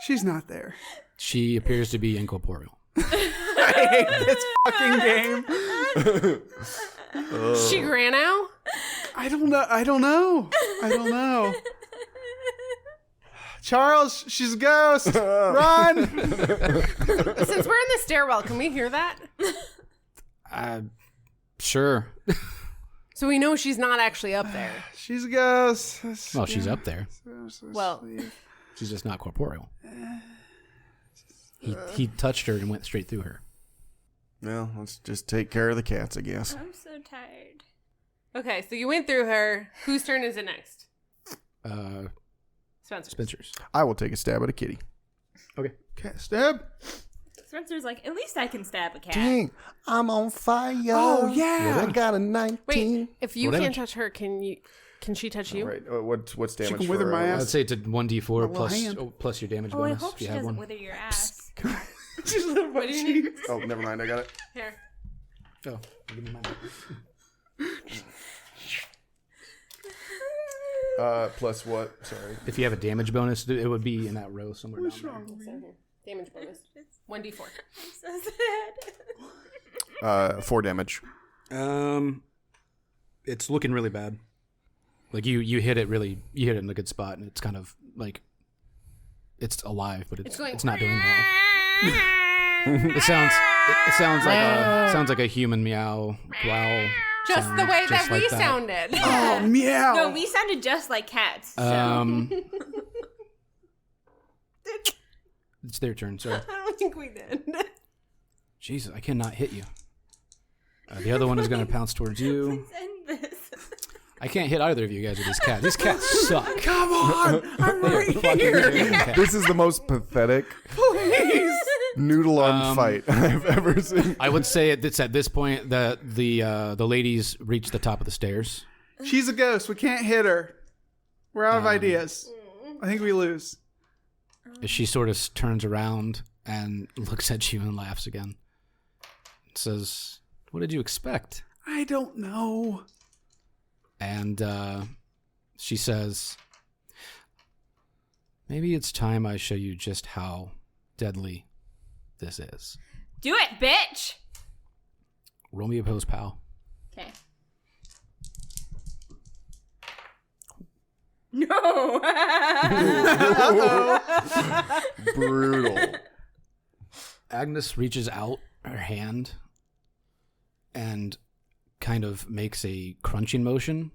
She's not there. She appears to be incorporeal. I hate this fucking game. She ran out? I don't know. Charles, she's a ghost. Run. Since we're in the stairwell, can we hear that? Sure. So we know she's not actually up there. She's a ghost. Well, she's up there. Well, She's just not corporeal. He touched her and went straight through her. Well, let's just take care of the cats, I guess. I'm so tired. okay, so you went through her. Whose turn is it next? Spencer. Spencer's. I will take a stab at a kitty. Okay. Cat stab. Spencer's like, at least I can stab a cat. Dang, I'm on fire. Oh, yeah. I got a 19. Wait, if you What can't damage? touch her, can she touch you? All right, what's damage can wither for, my ass. I'd say it's a 1d4 little plus hand. plus your damage Oh, I bonus hope if she you have doesn't one. wither your ass. She's a little What do you need? Oh, never mind, I got it. Here. Oh, give me mine. Plus what? Sorry. If you have a damage bonus, it would be in that row somewhere down there. Damage bonus. 1d4. I'm so sad. 4 damage. It's looking really bad. Like you hit it in a good spot, and it's kind of like it's alive, but it's not doing well. It sounds like a human meow growl. Just sound, the way just that like we sounded. Oh, meow. No, we sounded just like cats. So. It's their turn. So I don't think we did. Jesus, I cannot hit you. The other one is going to pounce towards you. Let's end this. I can't hit either of you guys with these cats. These cats suck. Come on. I'm They are right fucking here. terrible cats. This is the most pathetic Please. noodle arm fight I've ever seen. I would say it's at this point that the ladies reach the top of the stairs. She's a ghost. We can't hit her. We're out of ideas. I think we lose. She sort of turns around and looks at you and laughs again. Says, "What did you expect?" I don't know. And she says, "Maybe it's time I show you just how deadly this is." Do it, bitch. Roll me opposed, pal. Okay. No. Brutal. Agnes reaches out her hand and kind of makes a crunching motion,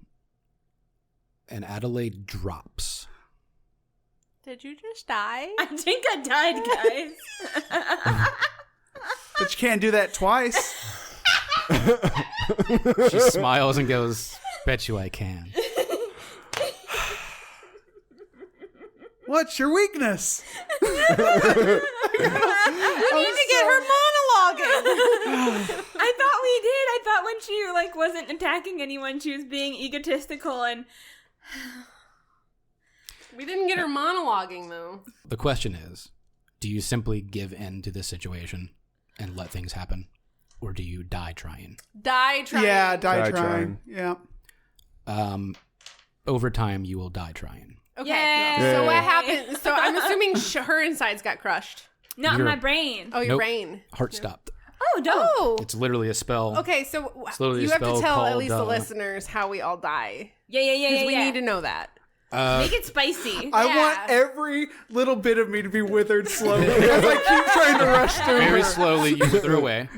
and Adalaide drops. Did you just die? I think I died, guys. But you can't do that twice. She smiles and goes, "Bet you I can." What's your weakness? We need to get her monologuing. I thought we did. I thought when she wasn't attacking anyone, she was being egotistical and We didn't get her monologuing, though. The question is, do you simply give in to this situation and let things happen? Or do you die trying? Die trying. Yeah, Die trying. Yeah. Over time, you will die trying. Okay. Yay. So what happened? So I'm assuming her insides got crushed. not in You're- my brain. Oh, your Nope. brain. Heart stopped. Oh, dope. Oh. It's literally a spell. Okay, so literally you a have to spell tell at called, least the listeners how we all die. Yeah. Because we need to know that. Make it spicy. I Yeah. want every little bit of me to be withered slowly as I keep trying to rush through Very her. slowly, you wither away.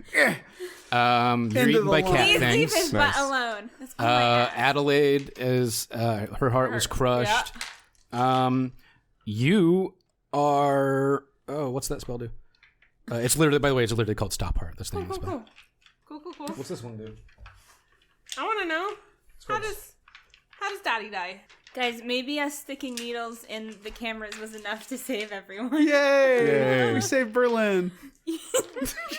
You're eaten by cat Please leave things. his butt alone. That's all I ask. Adalaide is her heart was crushed. You are what's that spell do? It's literally, by the way, it's literally called Stop Heart. That's the name of the spell. Cool. What's this one do? I want to know. How does Daddy die? Guys, maybe us sticking needles in the cameras was enough to save everyone. Yay! We saved Berlin.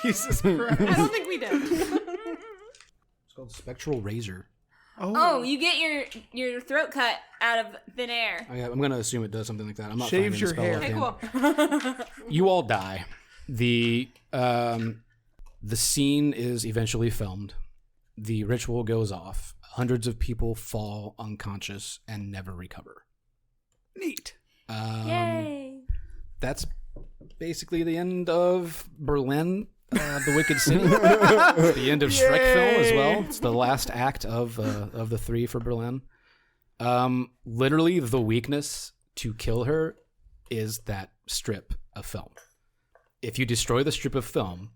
Jesus Christ. I don't think we did. It's called Spectral Razor. Oh, you get your throat cut out of thin air. I'm going to assume it does something like that. I'm not Shaves finding the your spell hair. Okay, offhand. cool. You all die. The scene is eventually filmed. The ritual goes off. Hundreds of people fall unconscious and never recover. Neat. Yay! That's basically the end of Berlin, the Wicked City. It's the end of Schreckfilm as well. It's the last act of the 3 for Berlin. Literally, the weakness to kill her is that strip of film. If you destroy the strip of film,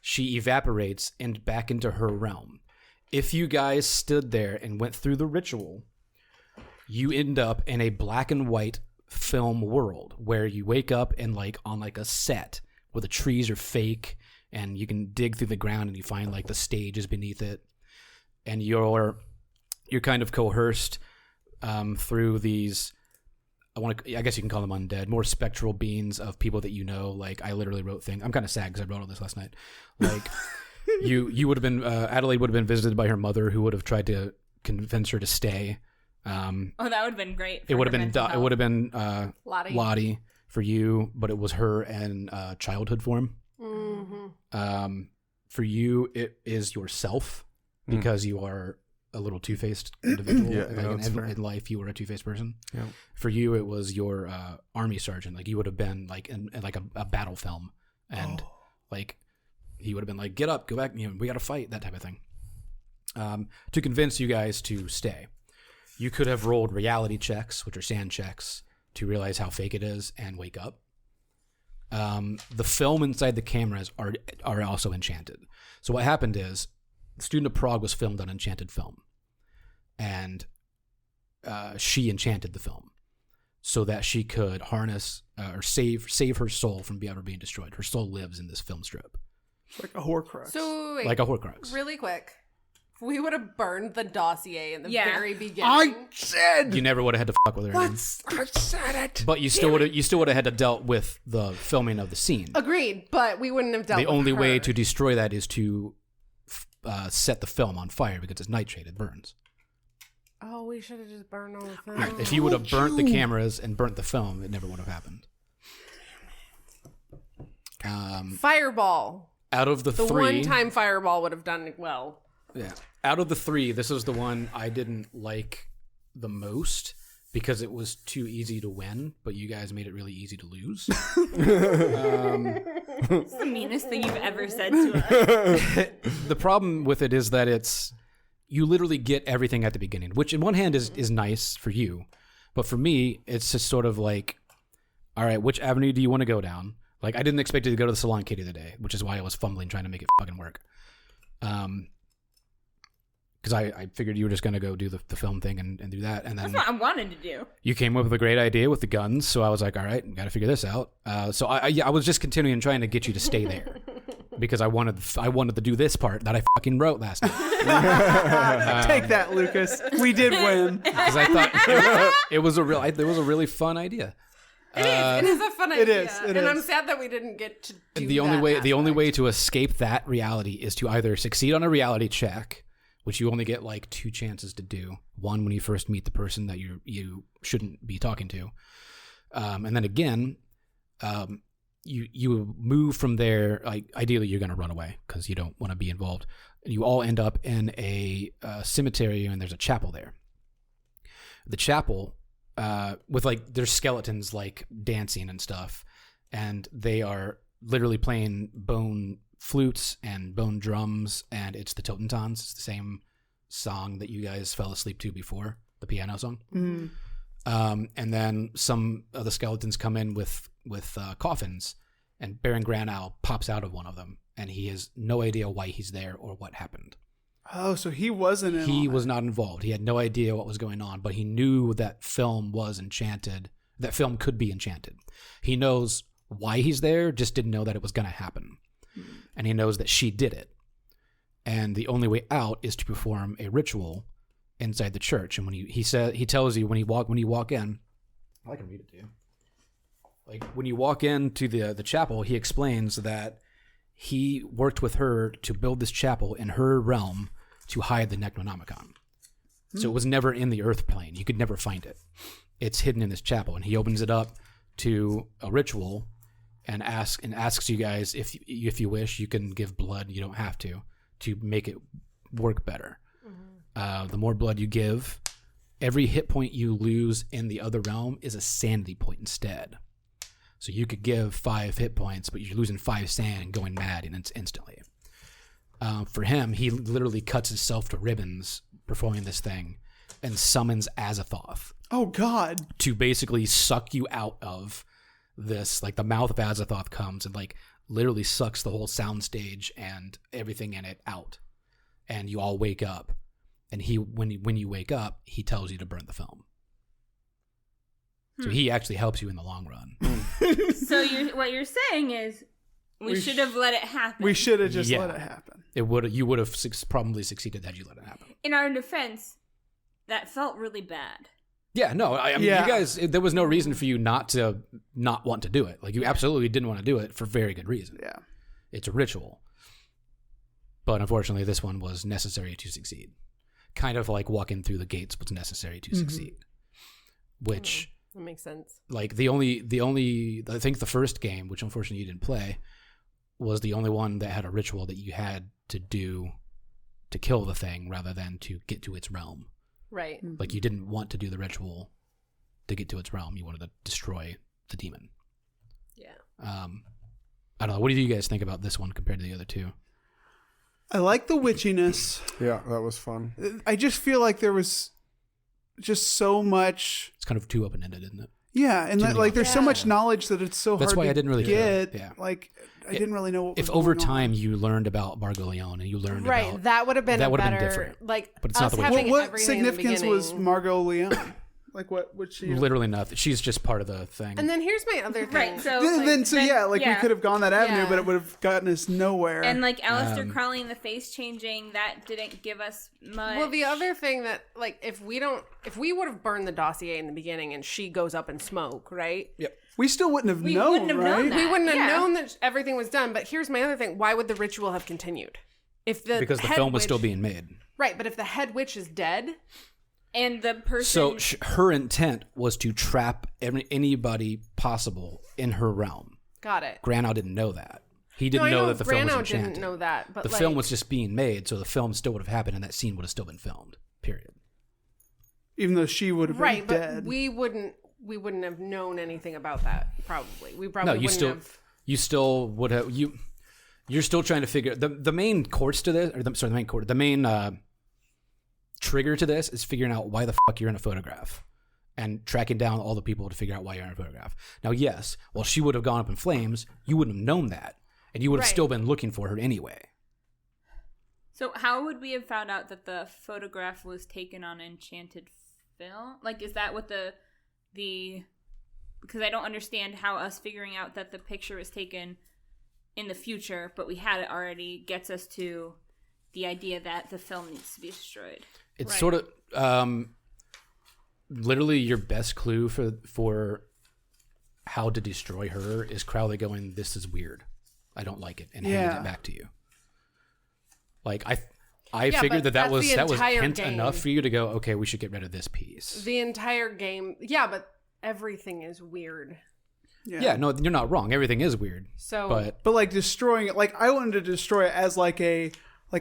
she evaporates and back into her realm. If you guys stood there and went through the ritual, you end up in a black and white film world where you wake up and on a set where the trees are fake and you can dig through the ground and you find the stage is beneath it, and you're kind of coerced through these. I guess you can call them undead, more spectral beings of people that you know. I literally wrote things. I'm kind of sad because I wrote all this last night. You would have been Adalaide would have been visited by her mother, who would have tried to convince her to stay. That would have been great. It would have been Lottie for you, but it was her in childhood form. Mm-hmm. For you, it is yourself because you are a little two-faced individual. In life, you were a two-faced person. Yeah. For you, it was your army sergeant. You would have been in a battle film, and he would have been get up, go back. We got to fight, that type of thing. To convince you guys to stay, you could have rolled reality checks, which are sand checks, to realize how fake it is and wake up. The film inside the cameras are also enchanted. So what happened is, The Student of Prague was filmed on enchanted film, and she enchanted the film so that she could harness or save her soul from ever being destroyed. Her soul lives in this film strip. It's like a Horcrux. So wait, Like a Horcrux. really quick. We would have burned the dossier in the very beginning. I said You never would have had to fuck with her again. I said it. But you still would have had to dealt with the filming of the scene. Agreed, but we wouldn't have dealt The with only way her. to destroy that is to set the film on fire because it's nitrate. It burns. Oh, we should have just burned all the film. If you would have burnt the cameras and burnt the film, it never would have happened. Fireball. Out of the The three, one-time fireball would have done well. yeah. Out of the three, this is the one I didn't like the most because it was too easy to win, but you guys made it really easy to lose. It's the meanest thing you've ever said to us. The problem with it is that you literally get everything at the beginning, which in one hand is nice for you, but for me, it's just sort of all right, which avenue do you want to go down? I didn't expect you to go to the salon kitty today, which is why I was fumbling trying to make it fucking work. Because I figured you were just going to go do the film thing and do that. And then That's what I wanted to do. you came up with a great idea with the guns. So I was like, all right, got to figure this out. So I was just continuing trying to get you to stay there because I wanted to do this part that I fucking wrote last night. Take that, Lucas. We did win. Because I thought it was a really fun idea. It is a fun idea. It and I'm is. sad that we didn't get to do The only that way aspect. to escape that reality is to either succeed on a reality check, which you only get 2 chances to do. One when you first meet the person that you shouldn't be talking to, and then again, you move from there. Ideally, you're going to run away because you don't want to be involved. And you all end up in a cemetery, and there's a chapel there. The chapel with there's skeletons dancing and stuff, and they are literally playing bone flutes and bone drums, and it's the Totentons. It's the same song that you guys fell asleep to before, the piano song. Mm. And then some of the skeletons come in with coffins, and Baron Granow pops out of one of them and he has no idea why he's there or what happened. Oh, so he wasn't in He on was it. not involved. He had no idea what was going on, but he knew that film was enchanted. That film could be enchanted. He knows why he's there, just didn't know that it was going to happen. And he knows that she did it. And the only way out is to perform a ritual inside the church. And when he tells you when you walk in, I can read it to you. Like when you walk into the chapel, he explains that he worked with her to build this chapel in her realm to hide the Necronomicon. So it was never in the earth plane. You could never find it. It's hidden in this chapel, and he opens it up to a ritual and asks you guys if you wish, you can give blood. You don't have to make it work better. The more blood you give, every hit point you lose in the other realm is a sanity point instead. So you could give 5 hit points, but you're losing 5 sand and going mad instantly. For him, he literally cuts himself to ribbons performing this thing and summons Azathoth. Oh, God. To basically suck you out of this. Like the mouth of Azathoth comes and like literally sucks the whole soundstage and everything in it out. And you all wake up. And when you wake up, he tells you to burn the film. So he actually helps you in the long run. So what you're saying is we should have let it happen. We should have just let it happen. You would have probably succeeded had you let it happen. In our defense, that felt really bad. Yeah, no, I mean, you guys, there was no reason for you not want to do it. Like, you absolutely didn't want to do it for very good reason. Yeah. It's a ritual. But unfortunately, this one was necessary to succeed. Kind of like walking through the gates was necessary to succeed. Which... That makes sense. Like, the only, I think the first game, which unfortunately you didn't play, was the only one that had a ritual that you had to do to kill the thing rather than to get to its realm. Right. Like, you didn't want to do the ritual to get to its realm. You wanted to destroy the demon. Yeah. I don't know. What do you guys think about this one compared to the other two? I like the witchiness. Yeah, that was fun. I just feel like there was just so much. It's kind of too open-ended, isn't it? Yeah, and that, like there's so much knowledge that it's so That's hard why to I didn't really get. care. Yeah. Like I didn't really know what was If over going on. time you learned about Margot Leone and you learned about... That would have been that would have better, been different. Like, But it's not us the way having What everything in the significance was beginning. Margot Leone? Like what would she? Literally nothing. She's just part of the thing. And then here's my other thing. Right, so... Then we yeah. could have gone that avenue, Yeah. but it would have gotten us nowhere. And like Alistair Crowley and the face changing, that didn't give us much. Well, the other thing that, like, if we would have burned the dossier in the beginning and she goes up in smoke, right? Yep. we still wouldn't have We known, wouldn't have right? known that. We wouldn't have Yeah. known that everything was done. But here's my other thing: why would the ritual have continued? If Because the film was still being made. right, but if the head witch is dead, And the person... So her intent was to trap anybody possible in her realm. got it. Granow didn't know that. He didn't I know know that the film was Granow enchanted. didn't know that, but the like, film was just being made, so the film still would have happened and that scene would have still been filmed. Period. Even though she would have been right. But dead. we wouldn't have known anything about that. Probably we probably No, wouldn't have. you still would have you're still trying to figure the main course to this, or the main trigger to this is figuring out why the fuck you're in a photograph and tracking down all the people to figure out why you're in a photograph. Now, yes, while she would have gone up in flames, you wouldn't have known that, and you would have Right. still been looking for her anyway. So how would we have found out that the photograph was taken on enchanted film? Like, is that what the because I don't understand how us figuring out that the picture was taken in the future, but we had it already, gets us to the idea that the film needs to be destroyed. It's Right. sort of literally your best clue for how to destroy her is Crowley going, "This is weird. I don't like it," and handing Yeah. it back to you. Like I Yeah, figured but that that's the was entire hint game. enough for you to go, okay, we should get rid of this piece. The entire game, yeah, but everything is weird. Yeah, no, you're not wrong. Everything is weird. So, But like destroying it, like I wanted to destroy it as like I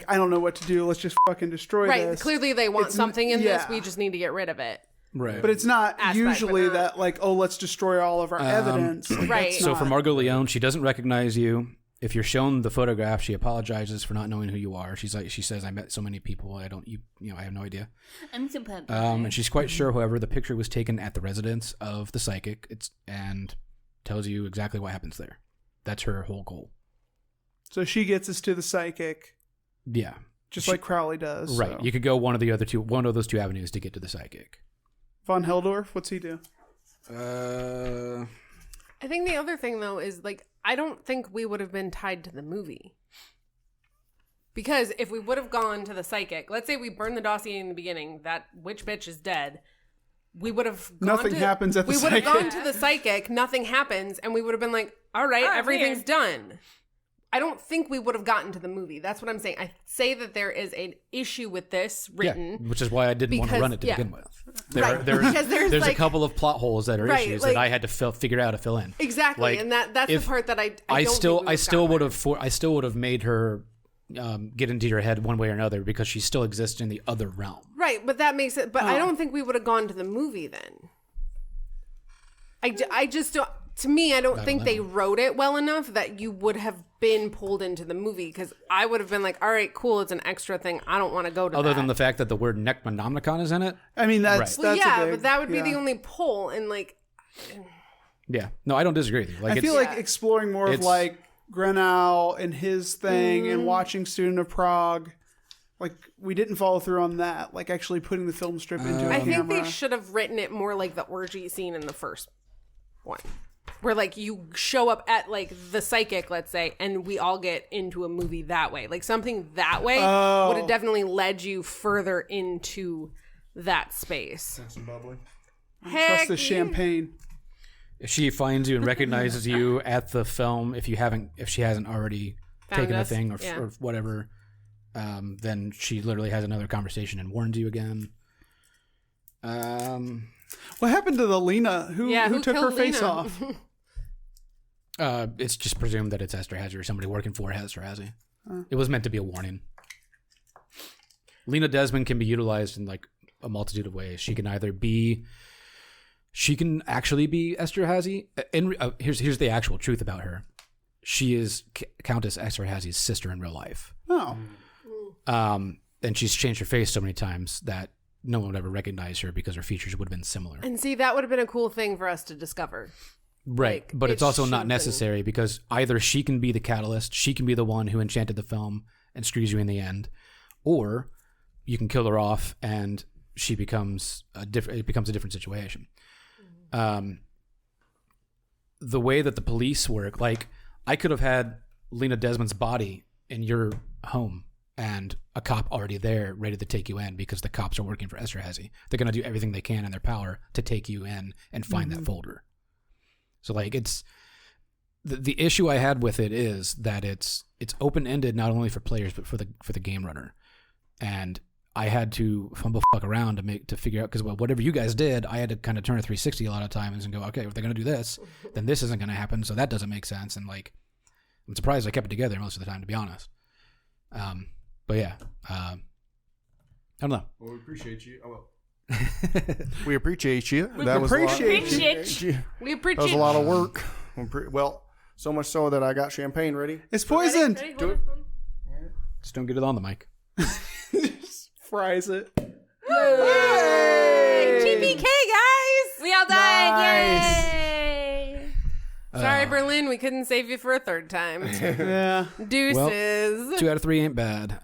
don't know what to do. Let's just fucking destroy right, this. clearly they want It's- something in this. yeah. We just need to get rid of it. Right. But it's not Aspect, usually but that like, oh, let's destroy all of our evidence. Like, right. that's So not- for Margot Leone, she doesn't recognize you. If you're shown the photograph, she apologizes for not knowing who you are. She says, "I met so many people. I don't, I have no idea." I'm so bad. And she's quite sure, however, the picture was taken at the residence of the psychic. And tells you exactly what happens there. That's her whole goal. So she gets us to the psychic. Yeah. Just like Crowley does. Right. So. You could go one of those two avenues to get to the psychic. Von Heldorf, what's he do? I think the other thing, though, is, like, I don't think we would have been tied to the movie. Because if we would have gone to the psychic, let's say we burned the dossier in the beginning, that witch bitch is dead. We would have gone Nothing happens at the psychic. We would have gone to the psychic, nothing happens, and we would have been like, all right, everything's done. I don't think we would have gotten to the movie. That's what I'm saying. I say that there is an issue with this written. Yeah, which is why I didn't want to run it to begin with. There's like, a couple of plot holes that are issues that I had to figure out to fill in. Exactly, like, and that's the part that I still would have made her get into your head one way or another because she still exists in the other realm. Right, but that makes it. But I don't think we would have gone to the movie then. I just don't. To me, I don't think they wrote it well enough that you would have been pulled into the movie, because I would have been like, all right, cool, it's an extra thing. I don't want to go to Other than the fact that the word Necronomicon is in it. I mean, that's but that would be yeah. the only pull. And like, yeah, no, I don't disagree with you. Like, I feel like exploring more of like Grenau and his thing and watching Student of Prague, like we didn't follow through on that. Like actually putting the film strip into I think they should have written it more like the orgy scene in the first one. Where, like, you show up at, like, the psychic, let's say, and we all get into a movie that way. Like, something that way would have definitely led you further into that space. That's bubbly. Trust the champagne. If she finds you and recognizes you at the film, if she hasn't already taken the thing or whatever, then she literally has another conversation and warns you again. What happened to the Lena? Who took her face off? It's just presumed that it's Esterhazy or somebody working for Esterhazy. It was meant to be a warning. Lena Desmond can be utilized in like a multitude of ways. She can actually be Esterhazy. Here's the actual truth about her. She is Countess Esterhazy's sister in real life. Oh. And she's changed her face so many times that no one would ever recognize her because her features would have been similar. And see, that would have been a cool thing for us to discover. Right, like, but it's also not necessary because either she can be the catalyst, she can be the one who enchanted the film and screws you in the end, or you can kill her off and it becomes a different situation. The way that the police work, like I could have had Lena Desmond's body in your home and a cop already there ready to take you in because the cops are working for Esterhazy. They're going to do everything they can in their power to take you in and find that folder. So like it's the issue I had with it is that it's open-ended not only for players but for the game runner. And I had to fumble fuck around to figure out, because whatever you guys did, I had to kind of turn a 360 a lot of times and go, okay, if they're going to do this, then this isn't going to happen, so that doesn't make sense. And like I'm surprised I kept it together most of the time, to be honest. But yeah, I don't know. Well, we appreciate you. We appreciate you. That was a lot of work. Well, so much so that I got champagne ready. It's poisoned. Ready? Do it. Just don't get it on the mic. Just fries it. Yay! GPK, guys! We all died! Yay! Sorry, Berlin, we couldn't save you for a third time. Yeah. Deuces. Well, 2 out of 3 ain't bad.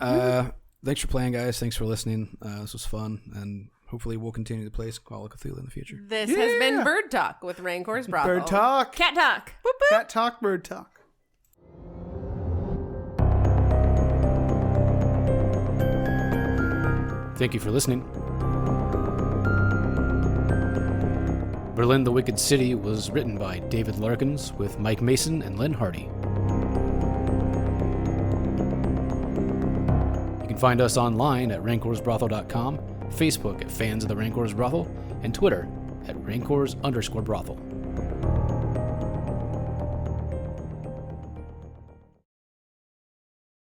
Thanks for playing, guys. Thanks for listening. This was fun, and hopefully we'll continue to play Call of Cthulhu in the future. This has been Bird Talk with Rancor's Brothel. Bird Talk. Cat talk. Boop, boop. Cat Talk, Bird Talk. Thank you for listening. Berlin the Wicked City was written by David Larkins with Mike Mason and Lynn Hardy. You can find us online at rancorsbrothel.com, Facebook at Fans of the Rancor's Brothel, and Twitter at Rancors_Brothel.